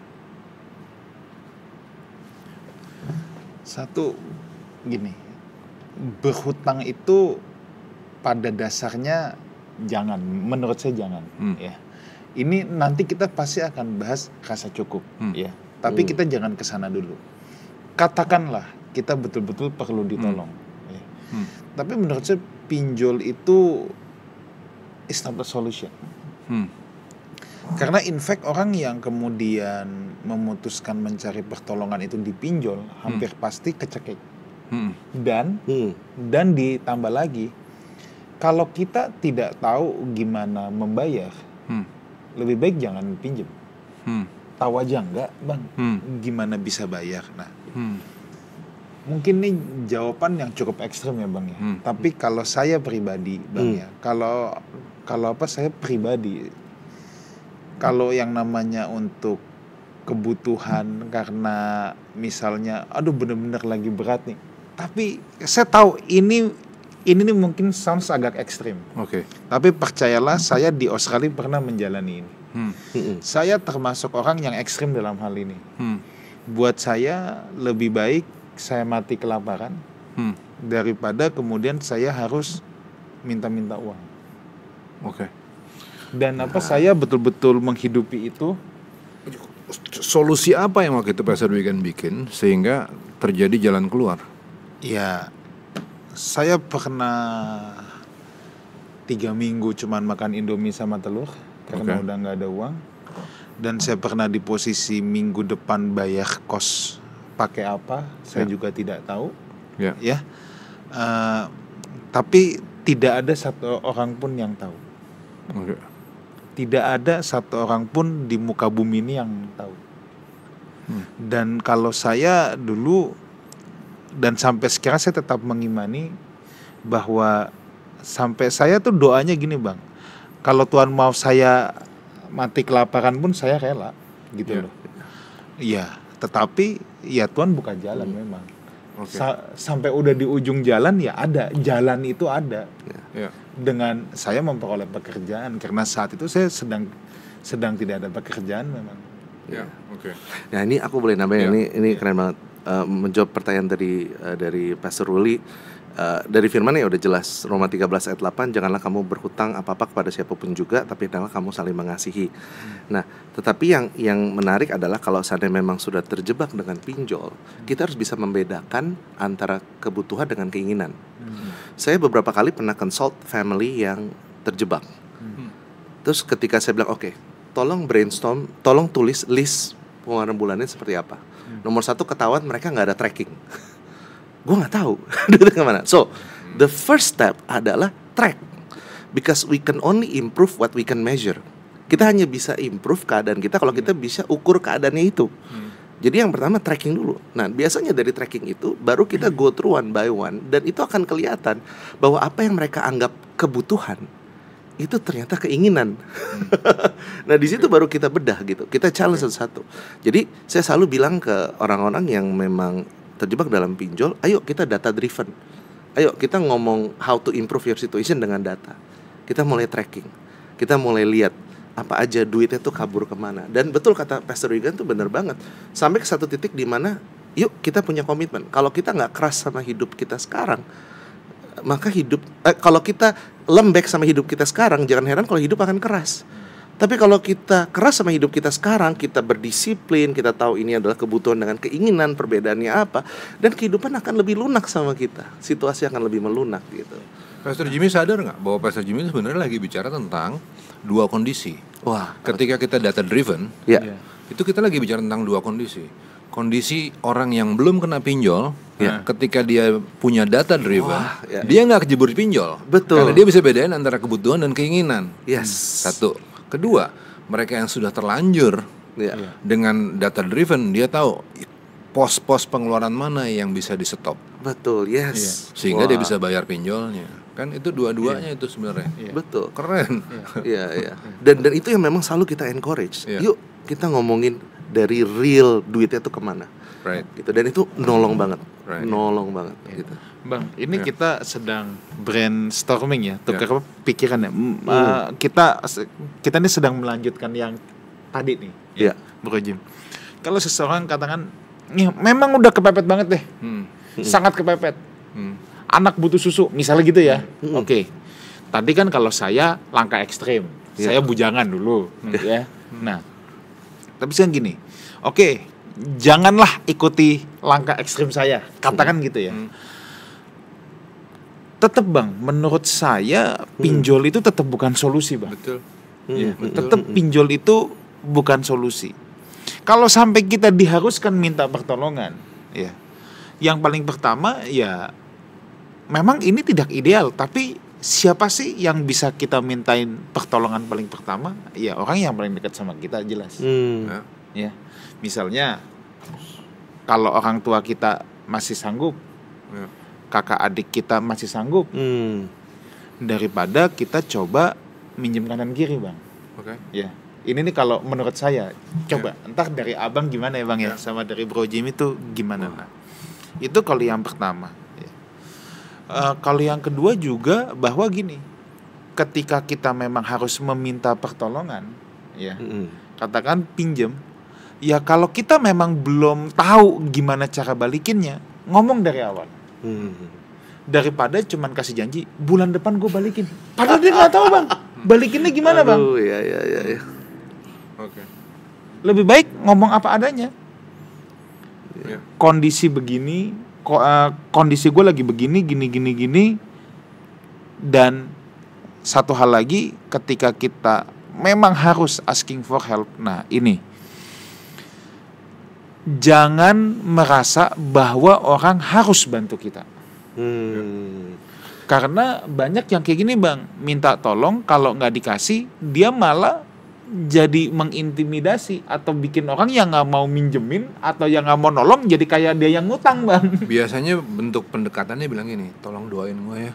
Satu, gini, berhutang itu pada dasarnya jangan, menurut saya jangan. Ya, ini nanti kita pasti akan bahas rasa cukup, ya. Tapi kita jangan kesana dulu. Katakanlah kita betul-betul perlu ditolong. Ya. Tapi menurut saya pinjol itu is not a solution. Karena in fact orang yang kemudian memutuskan mencari pertolongan itu di pinjol hampir pasti kecekek. Dan ditambah lagi, kalau kita tidak tahu gimana membayar, lebih baik jangan pinjam. Tahu aja enggak, Bang, gimana bisa bayar. Nah, mungkin ini jawaban yang cukup ekstrem ya, Bang ya. Tapi kalau saya pribadi, Bang ya, kalau saya pribadi, kalau yang namanya untuk kebutuhan karena misalnya, aduh bener-bener lagi berat nih, Tapi saya tahu ini nih mungkin sounds agak ekstrim.
Oke.
Tapi percayalah, saya di Australia pernah menjalani ini. Saya termasuk orang yang ekstrim dalam hal ini. Buat saya lebih baik saya mati kelaparan daripada kemudian saya harus minta-minta uang.
Oke.
Dan saya betul-betul menghidupi itu.
Solusi apa yang waktu itu Pastor Wigan bikin sehingga terjadi jalan keluar?
Ya, saya pernah 3 minggu cuman makan Indomie sama telur karena udah nggak ada uang. Dan saya pernah di posisi minggu depan bayar kos pakai apa, saya juga tidak tahu. Ya. Tapi tidak ada satu orang pun yang tahu. Tidak ada satu orang pun di muka bumi ini yang tahu. Dan kalau saya dulu dan sampai sekarang saya tetap mengimani bahwa sampai saya tuh doanya gini Bang, kalau Tuhan mau saya mati kelaparan pun saya rela gitu loh. Iya, tetapi ya Tuhan buka jalan memang. Sampai udah di ujung jalan ya ada, jalan itu ada. Dengan saya memperoleh pekerjaan karena saat itu saya sedang tidak ada pekerjaan memang.
Nah ini aku boleh nambahin, ini keren banget. Menjawab pertanyaan dari Pastor Ruli. Dari firman ya udah jelas, Roma 13 ayat 8, janganlah kamu berhutang apa-apa kepada siapapun juga, tapi hendaklah kamu saling mengasihi. Nah, tetapi yang menarik adalah kalau seandainya memang sudah terjebak dengan pinjol, kita harus bisa membedakan antara kebutuhan dengan keinginan. Saya beberapa kali pernah consult family yang terjebak. Terus ketika saya bilang, oke, tolong brainstorm, tolong tulis list pengeluaran bulannya seperti apa. Nomor 1 ketahuan mereka nggak ada tracking. Gue nggak tahu duitnya kemana. So the first step adalah track, because we can only improve what we can measure. Kita hanya bisa improve keadaan kita kalau kita bisa ukur keadaannya itu. Jadi yang pertama tracking dulu. Nah biasanya dari tracking itu baru kita go through one by one, dan itu akan kelihatan bahwa apa yang mereka anggap kebutuhan itu ternyata keinginan. Nah di situ baru kita bedah gitu. Kita challenge satu-satu. Jadi saya selalu bilang ke orang-orang yang memang terjebak dalam pinjol, ayo kita data driven. Ayo kita ngomong how to improve your situation dengan data. Kita mulai tracking. Kita mulai lihat apa aja duitnya tuh kabur kemana. Dan betul kata Pastor Wigan tuh bener banget. Sampai ke satu titik di mana yuk kita punya komitmen. Kalau kita gak keras sama hidup kita sekarang, maka kalau kita lembek sama hidup kita sekarang, jangan heran kalau hidup akan keras. Tapi kalau kita keras sama hidup kita sekarang, kita berdisiplin, kita tahu ini adalah kebutuhan dengan keinginan, perbedaannya apa, dan kehidupan akan lebih lunak sama kita. Situasi akan lebih melunak gitu.
Pastor Jimmy sadar nggak bahwa Pastor Jimmy sebenarnya lagi bicara tentang dua kondisi.
Wah,
ketika kita data driven, itu kita lagi bicara tentang dua kondisi. Kondisi orang yang belum kena pinjol, ketika dia punya data driven, dia nggak kejebur pinjol.
Betul.
Karena dia bisa bedain antara kebutuhan dan keinginan. Satu. Kedua, mereka yang sudah terlanjur dengan data driven, dia tahu pos-pos pengeluaran mana yang bisa di stop.
Betul,
sehingga dia bisa bayar pinjolnya. Kan itu dua-duanya itu sebenarnya.
Betul.
Keren.
Dan itu yang memang selalu kita encourage. Yuk kita ngomongin dari real duitnya tuh kemana. Gitu. Dan itu nolong banget. Nolong banget gitu.
Bang, ini kita sedang brainstorming ya, tukar pikiran ya. Kita ini sedang melanjutkan yang tadi nih, Bro Jim. Kalau seseorang katakan, memang udah kepepet banget deh, sangat kepepet. Anak butuh susu, misalnya gitu ya. Oke. Tadi kan kalau saya langkah ekstrim, saya bujangan dulu, ya. Nah, tapi sekarang gini, oke, janganlah ikuti langkah ekstrim saya, katakan gitu ya. Tetap Bang, menurut saya pinjol itu tetap bukan solusi Bang.
Betul.
Tetap pinjol itu bukan solusi. Kalau sampai kita diharuskan minta pertolongan, yang paling pertama memang ini tidak ideal, tapi siapa sih yang bisa kita mintain pertolongan paling pertama? Ya orang yang paling dekat sama kita jelas. Misalnya kalau orang tua kita masih sanggup, kakak adik kita masih sanggup, daripada kita coba minjem kanan kiri Bang. Ini nih kalau menurut saya, coba entah dari abang gimana ya Bang ya, sama dari Bro Jim itu gimana Bang? Itu kalau yang pertama. Kalau yang kedua juga bahwa gini, ketika kita memang harus meminta pertolongan, ya, katakan pinjem, ya kalau kita memang belum tahu gimana cara balikinnya, ngomong dari awal. Daripada cuman kasih janji bulan depan gue balikin, padahal dia nggak tahu bang balikinnya gimana bang.
Iya.
Oke.
Lebih baik ngomong apa adanya.
Ya.
Kondisi begini, kondisi gue lagi begini, gini. Dan satu hal lagi, ketika kita memang harus asking for help, nah ini, jangan merasa bahwa orang harus bantu kita. Karena banyak yang kayak gini bang, minta tolong, kalau nggak dikasih dia malah jadi mengintimidasi atau bikin orang yang nggak mau minjemin atau yang nggak mau nolong jadi kayak dia yang ngutang bang.
Biasanya bentuk pendekatannya bilang gini, tolong doain gue ya.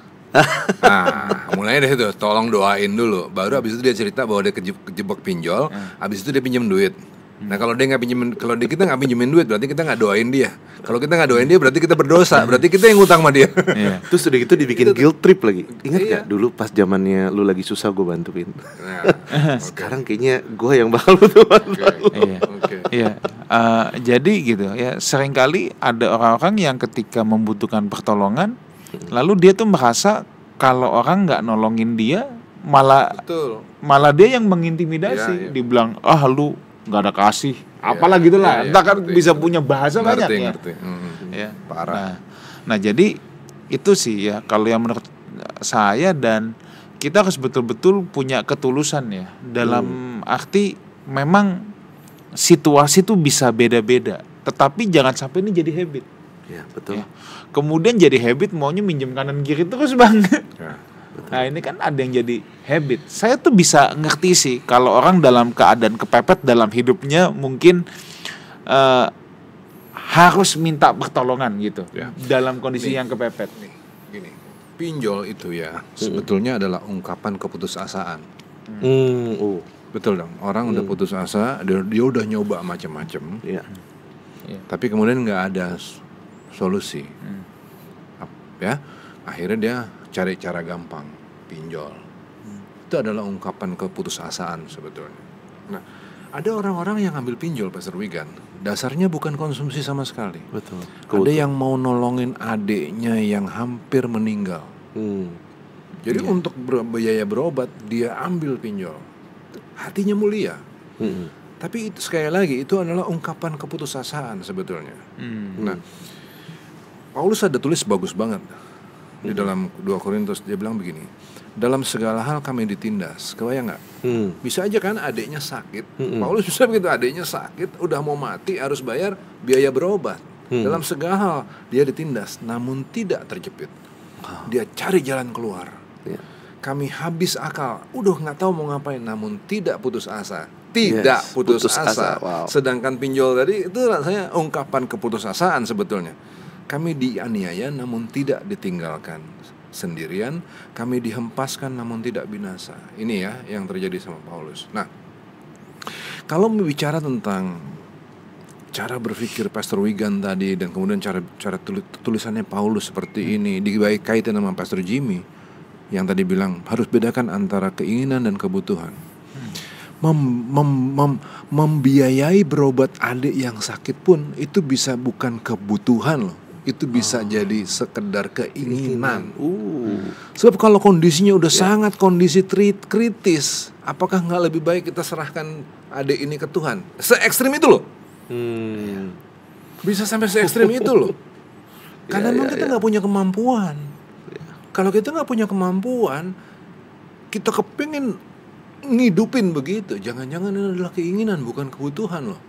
Nah, mulainya dari situ, tolong doain dulu. Baru abis itu dia cerita bahwa dia kejebak pinjol. Abis itu dia pinjam duit. Nah kalau dia nggak pinjemin, kalau kita nggak pinjemin duit, berarti kita nggak doain dia. Kalau kita nggak doain dia, berarti kita berdosa. Berarti kita yang ngutang sama dia.
Terus udah gitu dibikin guilt trip lagi. Ingat nggak dulu pas zamannya lu lagi susah gue bantuin. Sekarang kayaknya gue yang bakal butuh bantuan.
Iya. Jadi gitu ya. Seringkali ada orang-orang yang ketika membutuhkan pertolongan, lalu dia tuh merasa kalau orang nggak nolongin dia, malah dia yang mengintimidasi. Dibilang lu nggak ada kasih, apalah gitulah. Entah kan bisa punya bahasa banyak ya. Ya.
Parah.
Nah jadi itu sih ya kalau yang menurut saya, dan kita harus betul-betul punya ketulusan ya dalam arti memang situasi tuh bisa beda-beda, tetapi jangan sampai ini jadi habit.
Ya betul.
Ya. Kemudian jadi habit maunya minjem kanan kiri terus bang. Nah ini kan ada yang jadi habit. Saya tuh bisa ngerti sih kalau orang dalam keadaan kepepet dalam hidupnya mungkin harus minta pertolongan gitu dalam kondisi yang kepepet.
Gini, pinjol itu ya sebetulnya adalah ungkapan keputusasaan. Betul dong. Orang udah putus asa, dia udah nyoba macam-macam. Tapi kemudian nggak ada solusi. Ya, akhirnya dia cari cara gampang, pinjol. Itu adalah ungkapan keputusasaan sebetulnya. Nah, ada orang-orang yang ambil pinjol, Pastor Wigan, dasarnya bukan konsumsi sama sekali.
Betul.
Ada yang mau nolongin adiknya yang hampir meninggal. Jadi untuk biaya berobat dia ambil pinjol. Hatinya mulia. Tapi itu sekali lagi itu adalah ungkapan keputusasaan sebetulnya. Nah, Paulus ada tulis bagus banget. Di dalam 2 Korintus dia bilang begini, dalam segala hal kami ditindas. Kebayang nggak? Bisa aja kan adiknya sakit. Paulus bisa begitu, adiknya sakit, udah mau mati, harus bayar biaya berobat. Dalam segala hal dia ditindas, namun tidak terjepit. Dia cari jalan keluar. Kami habis akal, udah nggak tahu mau ngapain, namun tidak putus asa. Tidak putus asa. Sedangkan pinjol tadi itu rasanya ungkapan keputusasaan sebetulnya. Kami dianiaya namun tidak ditinggalkan sendirian, kami dihempaskan namun tidak binasa. Ini ya yang terjadi sama Paulus. Nah, kalau bicara tentang cara berpikir Pastor Wigan tadi dan kemudian cara tulisannya Paulus seperti ini dikaitan sama Pastor Jimmy yang tadi bilang harus bedakan antara keinginan dan kebutuhan. Membiayai berobat adik yang sakit pun itu bisa bukan kebutuhan loh. Itu bisa jadi sekedar keinginan. Sebab kalau kondisinya udah sangat kondisi kritis, apakah nggak lebih baik kita serahkan adik ini ke Tuhan? Se-ekstrim itu loh. Bisa sampai se-ekstrim itu loh. Karena memang kita nggak punya kemampuan. Kalau kita nggak punya kemampuan, kita kepingin ngidupin begitu. Jangan-jangan ini adalah keinginan bukan kebutuhan loh.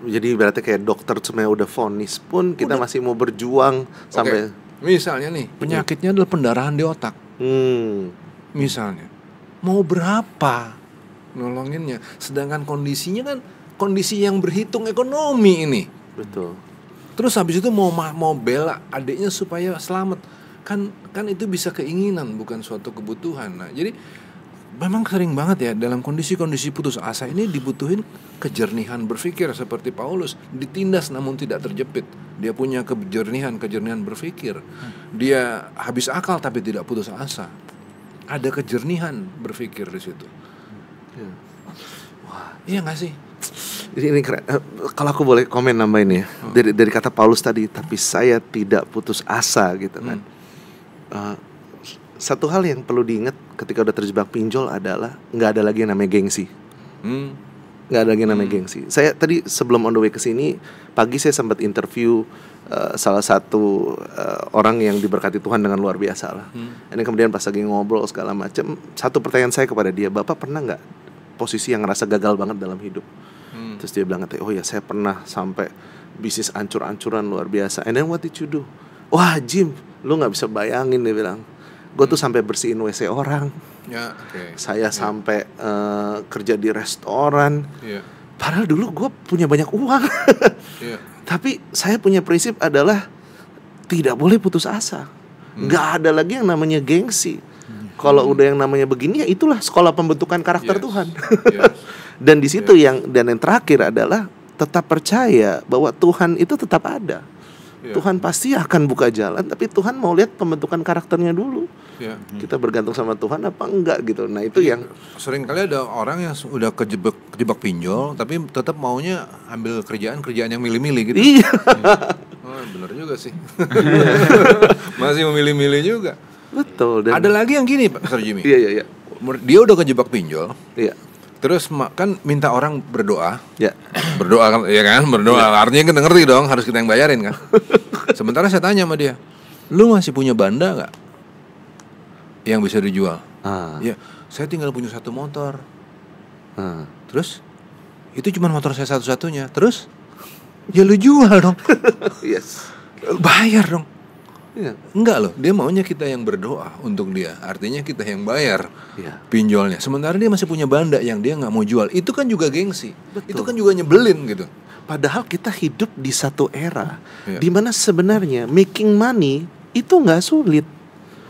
Jadi berarti kayak dokter sebenarnya udah vonis pun kita masih mau berjuang sampai.
Misalnya nih penyakitnya adalah pendarahan di otak. Misalnya mau berapa nolonginnya, sedangkan kondisinya kan kondisi yang berhitung ekonomi ini.
Betul.
Terus habis itu mau bela adiknya supaya selamat, kan itu bisa keinginan bukan suatu kebutuhan. Nah jadi memang sering banget ya dalam kondisi-kondisi putus asa ini dibutuhin kejernihan berpikir seperti Paulus, ditindas namun tidak terjepit. Dia punya kejernihan berpikir. Dia habis akal tapi tidak putus asa. Ada kejernihan berpikir di situ. Wah, iya nggak sih?
Ini keren. Kalau aku boleh komen nambahin ya, dari kata Paulus tadi, tapi saya tidak putus asa gitu kan. Satu hal yang perlu diingat ketika udah terjebak pinjol adalah nggak ada lagi yang namanya gengsi. Nggak ada lagi yang namanya gengsi. Saya tadi sebelum on the way ke sini pagi saya sempat interview salah satu orang yang diberkati Tuhan dengan luar biasa lah. Ini kemudian pas lagi ngobrol segala macam, satu pertanyaan saya kepada dia, Bapak pernah nggak posisi yang ngerasa gagal banget dalam hidup? Terus dia bilang, oh ya saya pernah sampai bisnis ancur-ancuran luar biasa. And then what did you do? Wah Jim, lu nggak bisa bayangin, dia bilang. Gue tuh sampai bersihin WC orang.
Ya, okay.
Saya sampai kerja di restoran. Padahal dulu gue punya banyak uang. Tapi saya punya prinsip adalah tidak boleh putus asa. Gak ada lagi yang namanya gengsi. Kalau udah yang namanya begini, ya itulah sekolah pembentukan karakter Tuhan. Dan di situ yang terakhir adalah tetap percaya bahwa Tuhan itu tetap ada. Tuhan pasti akan buka jalan, tapi Tuhan mau lihat pembentukan karakternya dulu. Kita bergantung sama Tuhan apa enggak gitu. Nah itu yang
sering kali ada orang yang udah kejebak pinjol, tapi tetap maunya ambil kerjaan yang milih-milih gitu.
Iya.
Bener juga sih. Masih memilih-milih juga.
Betul. Dan
ada lagi yang gini Pak Sir Jimmy.
Iya.
Dia udah kejebak pinjol.
Iya.
Terus kan minta orang berdoa.
Ya.
Berdoa kan, ya kan? Berdoa. Artinya kita ngerti dong, harus kita yang bayarin kan. Sementara saya tanya sama dia, lu masih punya banda nggak yang bisa dijual? Ya, saya tinggal punya 1 motor. Terus itu cuma motor saya satu-satunya. Terus ya lu jual dong.
Yes.
Bayar dong.
Iya.
Enggak loh, dia maunya kita yang berdoa untuk dia. Artinya kita yang bayar pinjolnya. Sementara dia masih punya banda yang dia nggak mau jual. Itu kan juga gengsi.
Betul.
Itu kan juga nyebelin gitu.
Padahal kita hidup di satu era di mana sebenarnya making money itu nggak sulit.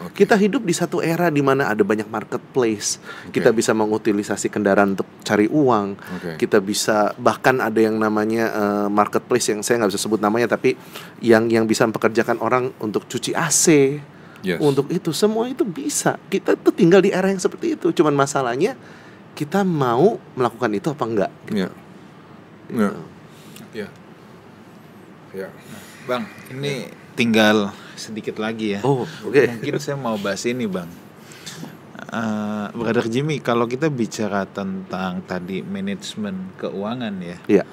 Kita hidup di satu era di mana ada banyak marketplace. Kita bisa mengutilisasi kendaraan untuk cari uang. Kita bisa, bahkan ada yang namanya marketplace yang saya nggak bisa sebut namanya, tapi yang bisa mempekerjakan orang untuk cuci AC. Untuk itu semua itu bisa. Kita tuh tinggal di era yang seperti itu. Cuman masalahnya kita mau melakukan itu apa enggak gitu.
Bang, ini tinggal sedikit lagi ya. Mungkin saya mau bahas ini Bang. Brother Jimmy, kalau kita bicara tentang tadi manajemen keuangan ya,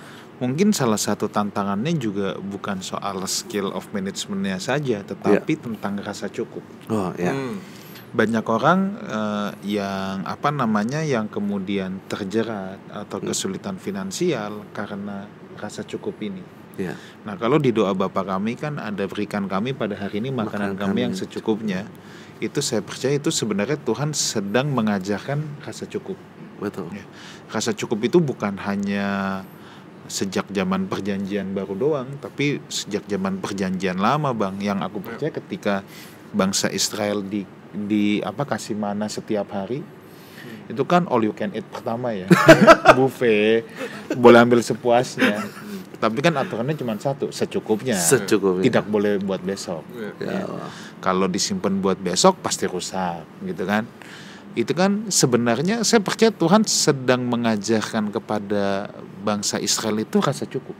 mungkin salah satu tantangannya juga bukan soal skill of managementnya saja, tetapi tentang rasa cukup. Banyak orang yang kemudian terjerat atau kesulitan finansial karena rasa cukup ini. Nah, kalau di doa Bapa kami kan ada, berikan kami pada hari ini makanan kami yang secukupnya. Itu saya percaya itu sebenarnya Tuhan sedang mengajarkan rasa cukup.
Betul.
Rasa cukup itu bukan hanya sejak zaman perjanjian baru doang, tapi sejak zaman perjanjian lama Bang. Yang aku percaya ketika bangsa Israel kasih mana setiap hari, itu kan all you can eat pertama ya. Buffet, boleh ambil sepuasnya. Tapi kan aturannya cuma satu, secukupnya. Tidak boleh buat besok. Kalau disimpan buat besok pasti rusak, gitu kan. Itu kan sebenarnya saya percaya Tuhan sedang mengajarkan kepada bangsa Israel itu rasa cukup.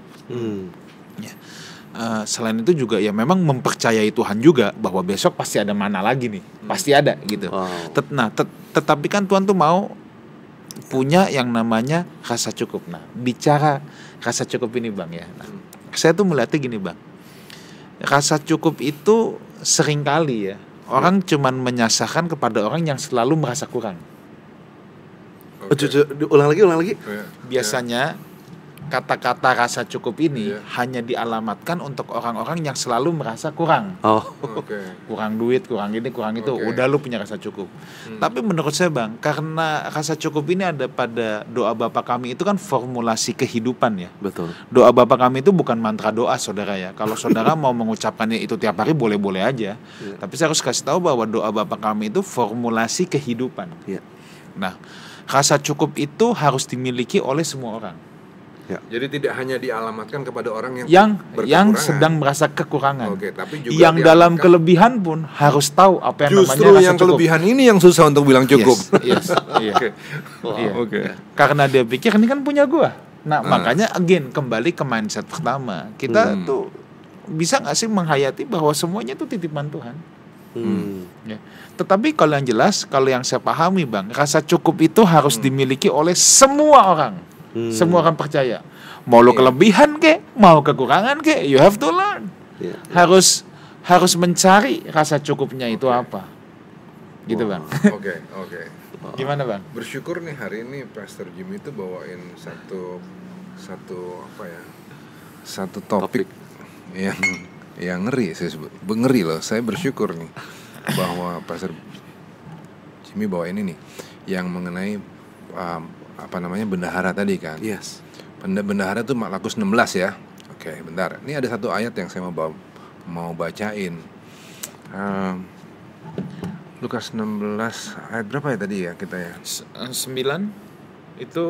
Selain itu juga ya memang mempercayai Tuhan juga bahwa besok pasti ada mana lagi nih, pasti ada gitu. Tetapi kan Tuhan tuh mau punya yang namanya rasa cukup. Nah, bicara rasa cukup ini Bang ya. Nah, saya tuh melihatnya gini Bang. Rasa cukup itu seringkali ya orang cuman menyasarkan kepada orang yang selalu merasa kurang.
Ulang lagi.
Biasanya kata-kata rasa cukup ini hanya dialamatkan untuk orang-orang yang selalu merasa kurang. Kurang duit, kurang ini, kurang itu. Udah lu punya rasa cukup. Tapi menurut saya Bang, karena rasa cukup ini ada pada doa Bapa kami itu kan formulasi kehidupan ya.
Betul.
Doa Bapa kami itu bukan mantra doa saudara ya. Kalau saudara mau mengucapkannya itu tiap hari boleh-boleh aja. Tapi saya harus kasih tahu bahwa doa Bapa kami itu formulasi kehidupan. Nah, rasa cukup itu harus dimiliki oleh semua orang.
Jadi tidak hanya dialamatkan kepada orang
yang
berkekurangan.
sedang merasa kekurangan.
Oke, tapi juga
yang dalam
dialamatkan-
kelebihan pun harus tahu apa yang
Justru
namanya rasa
yang
cukup.
kelebihan ini yang susah untuk bilang cukup.
Yes, iya. Iya.
Oke.
Karena dia pikir ini kan punya gua. Nah, makanya again kembali ke mindset pertama. Kita tuh bisa nggak sih menghayati bahwa semuanya itu titipan Tuhan. Ya. Tetapi kalau yang jelas, kalau yang saya pahami Bang, rasa cukup itu harus dimiliki oleh semua orang. Semua orang percaya. Mau lo kelebihan kek, mau kekurangan kek, you have to learn. Harus mencari rasa cukupnya itu apa. Gitu Bang.
Oke.
Gimana Bang?
Bersyukur nih hari ini Pastor Jimmy itu bawain satu apa ya? Satu topik yang ngeri, saya sebut. Ngeri loh. Saya bersyukur nih bahwa Pastor Jimmy bawain ini yang mengenai bendahara tadi kan.
Yes.
Bendahara itu Markus 16 ya. Oke, bentar. Ini ada satu ayat yang saya mau bacain. Lukas 16 ayat berapa ya tadi ya kita ya?
9 itu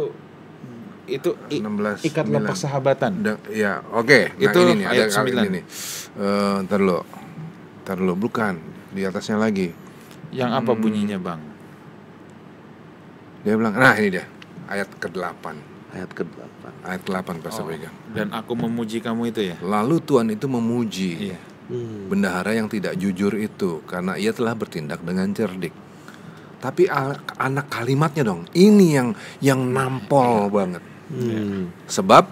16
ikatlah
9.
persahabatan.
Ya, oke. Nah,
Itu
ini nih
ayat
ada kali
9.
ini nih. Ntar dulu bukan di atasnya lagi.
Yang apa bunyinya Bang?
Dia bilang, nah ini dia ayat ke-8.
Ayat ke-8.
Ayat ke-8 Pastor Regan.
Dan aku memuji kamu itu ya.
Lalu Tuhan itu memuji
Iya.
bendahara yang tidak jujur itu karena ia telah bertindak dengan cerdik. Tapi anak kalimatnya dong, ini yang nampol banget. Sebab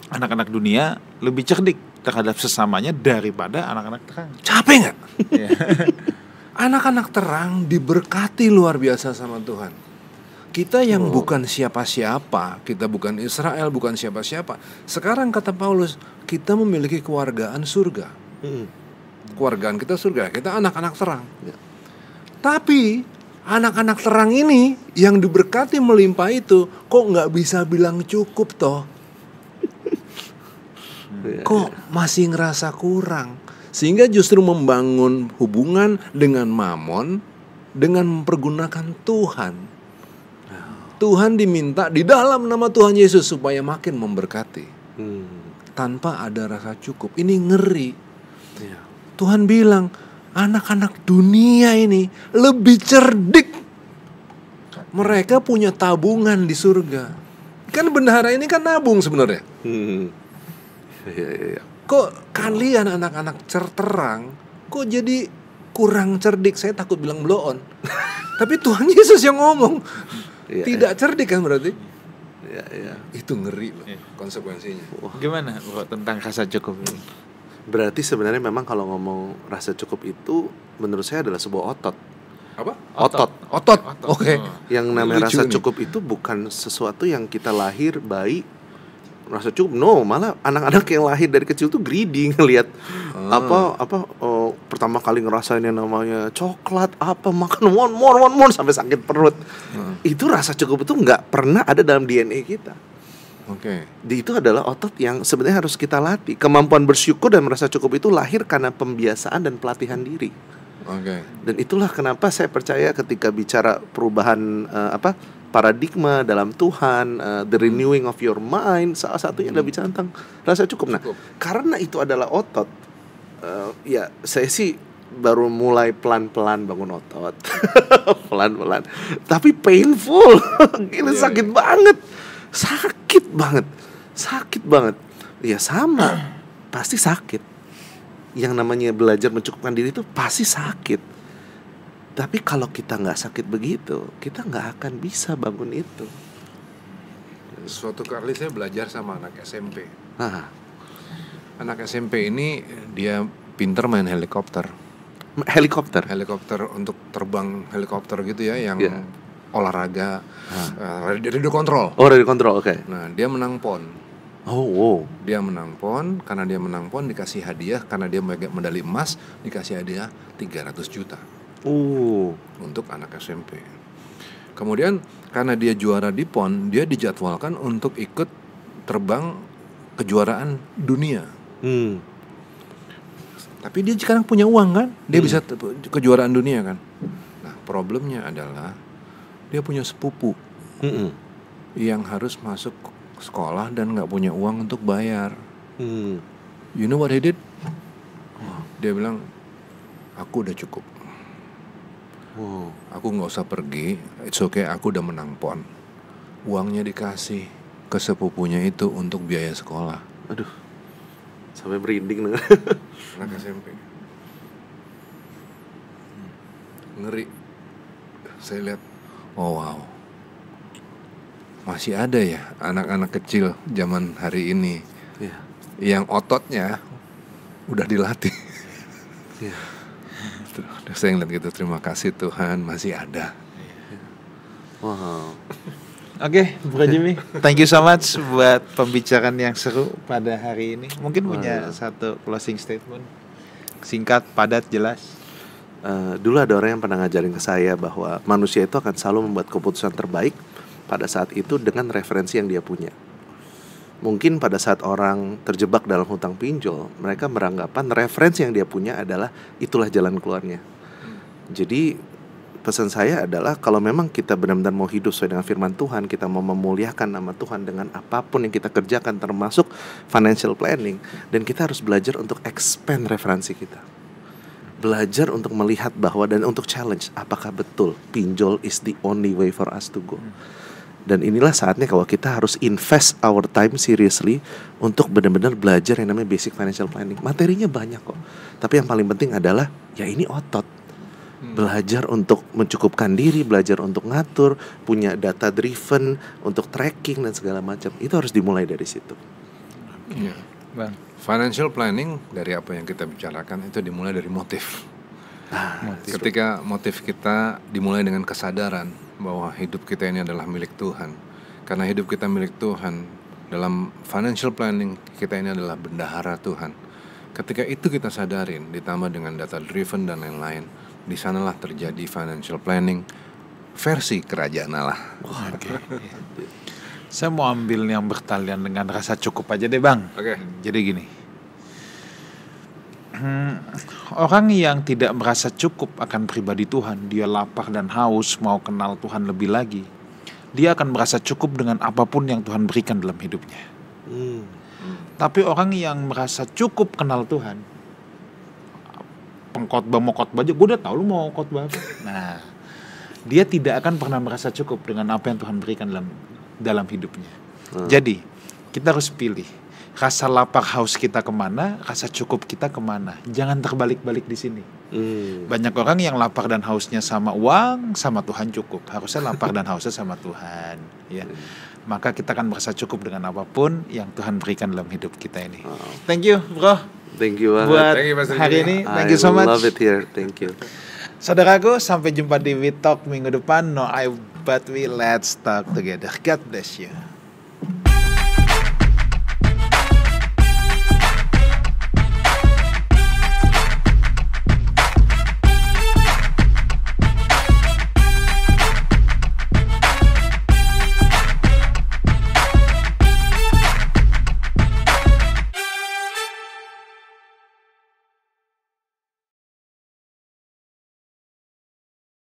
Anak-anak dunia lebih cerdik terhadap sesamanya daripada anak-anak terang.
capek nggak?
Iya.
Anak-anak terang diberkati luar biasa sama Tuhan. Kita yang bukan siapa-siapa, kita bukan Israel, bukan siapa-siapa. Sekarang kata Paulus, kita memiliki kewargaan surga. Kewargaan kita surga, kita anak-anak terang. Tapi anak-anak terang ini yang diberkati melimpah itu kok nggak bisa bilang cukup toh? Kok masih ngerasa kurang? Sehingga justru membangun hubungan dengan Mamon dengan mempergunakan Tuhan. Tuhan diminta di dalam nama Tuhan Yesus supaya makin memberkati tanpa ada rasa cukup. Ini ngeri. Tuhan bilang anak-anak dunia ini lebih cerdik. Mereka punya tabungan di surga. Kan bendahara ini kan nabung sebenarnya. Kok kalian anak-anak terang kok jadi kurang cerdik? Saya takut bilang blow on. Tapi Tuhan Yesus yang ngomong. Tidak cerdik kan berarti? Itu ngeri loh konsekuensinya.
Gimana Bro tentang rasa cukup ini?
Berarti sebenarnya memang kalau ngomong rasa cukup itu menurut saya adalah sebuah otot.
Apa?
Otot.
Oke.
Yang namanya
Lucu
rasa
nih.
cukup itu bukan sesuatu yang kita lahir bayi rasa cukup. No, malah anak-anak yang lahir dari kecil tuh greedy ngelihat pertama kali ngerasain yang namanya coklat, makan one more sampai sakit perut. Itu rasa cukup itu nggak pernah ada dalam DNA kita.
Oke.
Itu adalah otot yang sebenarnya harus kita latih. Kemampuan bersyukur dan merasa cukup itu lahir karena pembiasaan dan pelatihan diri.
Oke.
Dan itulah kenapa saya percaya ketika bicara perubahan paradigma dalam Tuhan, the renewing of your mind, salah satunya adalah bicara tentang rasa cukup. Nah, karena itu adalah otot, ya saya sih baru mulai pelan-pelan bangun otot, pelan-pelan. Tapi painful, gila sakit banget. Ya sama, pasti sakit. Yang namanya belajar mencukupkan diri itu pasti sakit. Tapi kalau kita nggak sakit begitu, kita nggak akan bisa bangun itu.
Suatu kali saya belajar sama anak SMP.
Nah,
Anak SMP ini dia pinter main helikopter untuk terbang helikopter gitu ya, yang olahraga radio kontrol.
Oh, radio kontrol, oke.
Nah, dia menang PON. Dia menang PON, karena dia menang PON dikasih hadiah, karena dia medali emas dikasih hadiah 300 juta. Untuk anak SMP. Kemudian karena dia juara di PON, dia dijadwalkan untuk ikut terbang kejuaraan dunia. Tapi dia sekarang punya uang kan, dia bisa kejuaraan dunia kan. Nah, problemnya adalah dia punya sepupu
Mm-mm.
yang harus masuk sekolah dan nggak punya uang untuk bayar.
Hmm.
You know what he did? Dia bilang, aku udah cukup.
Wow.
Aku nggak usah pergi, it's okay, aku udah menang PON. Uangnya dikasih ke sepupunya itu untuk biaya sekolah.
Aduh, sampai merinding denger.
Anak SMP. Ngeri. Saya lihat, oh wow, masih ada ya anak-anak kecil zaman hari ini
Iya.
yang ototnya udah dilatih.
Iya.
Saya ngeliat gitu, terima kasih Tuhan masih ada.
Wow.
Oke, Bro Jimmy, thank you so much buat pembicaraan yang seru pada hari ini. Mungkin punya satu closing statement, singkat, padat, jelas.
Dulu ada orang yang pernah ngajarin ke saya bahwa manusia itu akan selalu membuat keputusan terbaik pada saat itu dengan referensi yang dia punya. Mungkin pada saat orang terjebak dalam hutang pinjol, mereka beranggapan referensi yang dia punya adalah itulah jalan keluarnya. Jadi pesan saya adalah kalau memang kita benar-benar mau hidup sesuai dengan firman Tuhan, kita mau memuliakan nama Tuhan dengan apapun yang kita kerjakan termasuk financial planning, dan kita harus belajar untuk expand referensi kita. Belajar untuk melihat bahwa dan untuk challenge apakah betul pinjol is the only way for us to go. Dan inilah saatnya kalau kita harus invest our time seriously untuk benar-benar belajar yang namanya basic financial planning. Materinya banyak kok, tapi yang paling penting adalah ya ini otot. Belajar untuk mencukupkan diri, belajar untuk ngatur, punya data driven untuk tracking dan segala macam. Itu harus dimulai dari situ.
Ya.
Bang.
Financial planning dari apa yang kita bicarakan itu dimulai dari motif. Ketika motif kita dimulai dengan kesadaran bahwa hidup kita ini adalah milik Tuhan. Karena hidup kita milik Tuhan, dalam financial planning kita ini adalah bendahara Tuhan. Ketika itu kita sadarin, ditambah dengan data driven dan lain-lain, di sanalah terjadi financial planning versi kerajaan Allah.
Oke. Saya mau ambil yang bertalian dengan rasa cukup aja deh, Bang.
Oke.
Jadi gini. Orang yang tidak merasa cukup akan pribadi Tuhan, dia lapar dan haus mau kenal Tuhan lebih lagi, dia akan merasa cukup dengan apapun yang Tuhan berikan dalam hidupnya. Tapi orang yang merasa cukup kenal Tuhan, pengkhotbah mau khotbah aja, gue udah tahu lu mau khotbah apa. Nah, dia tidak akan pernah merasa cukup dengan apa yang Tuhan berikan dalam hidupnya. Jadi kita harus pilih. Rasa lapar haus kita kemana, rasa cukup kita kemana. Jangan terbalik-balik di sini. Banyak orang yang lapar dan hausnya sama uang, sama Tuhan cukup. Harusnya lapar dan hausnya sama Tuhan. Ya, maka kita akan merasa cukup dengan apapun yang Tuhan berikan dalam hidup kita ini. Thank you, Bro.
Thank you banget.
Buat
Thank you, Pastor
hari
Jimmy.
ini. Thank you so much.
I love it here. Thank you.
Saudaraku, sampai jumpa di We Talk minggu depan. No I but we let's talk together. God bless you.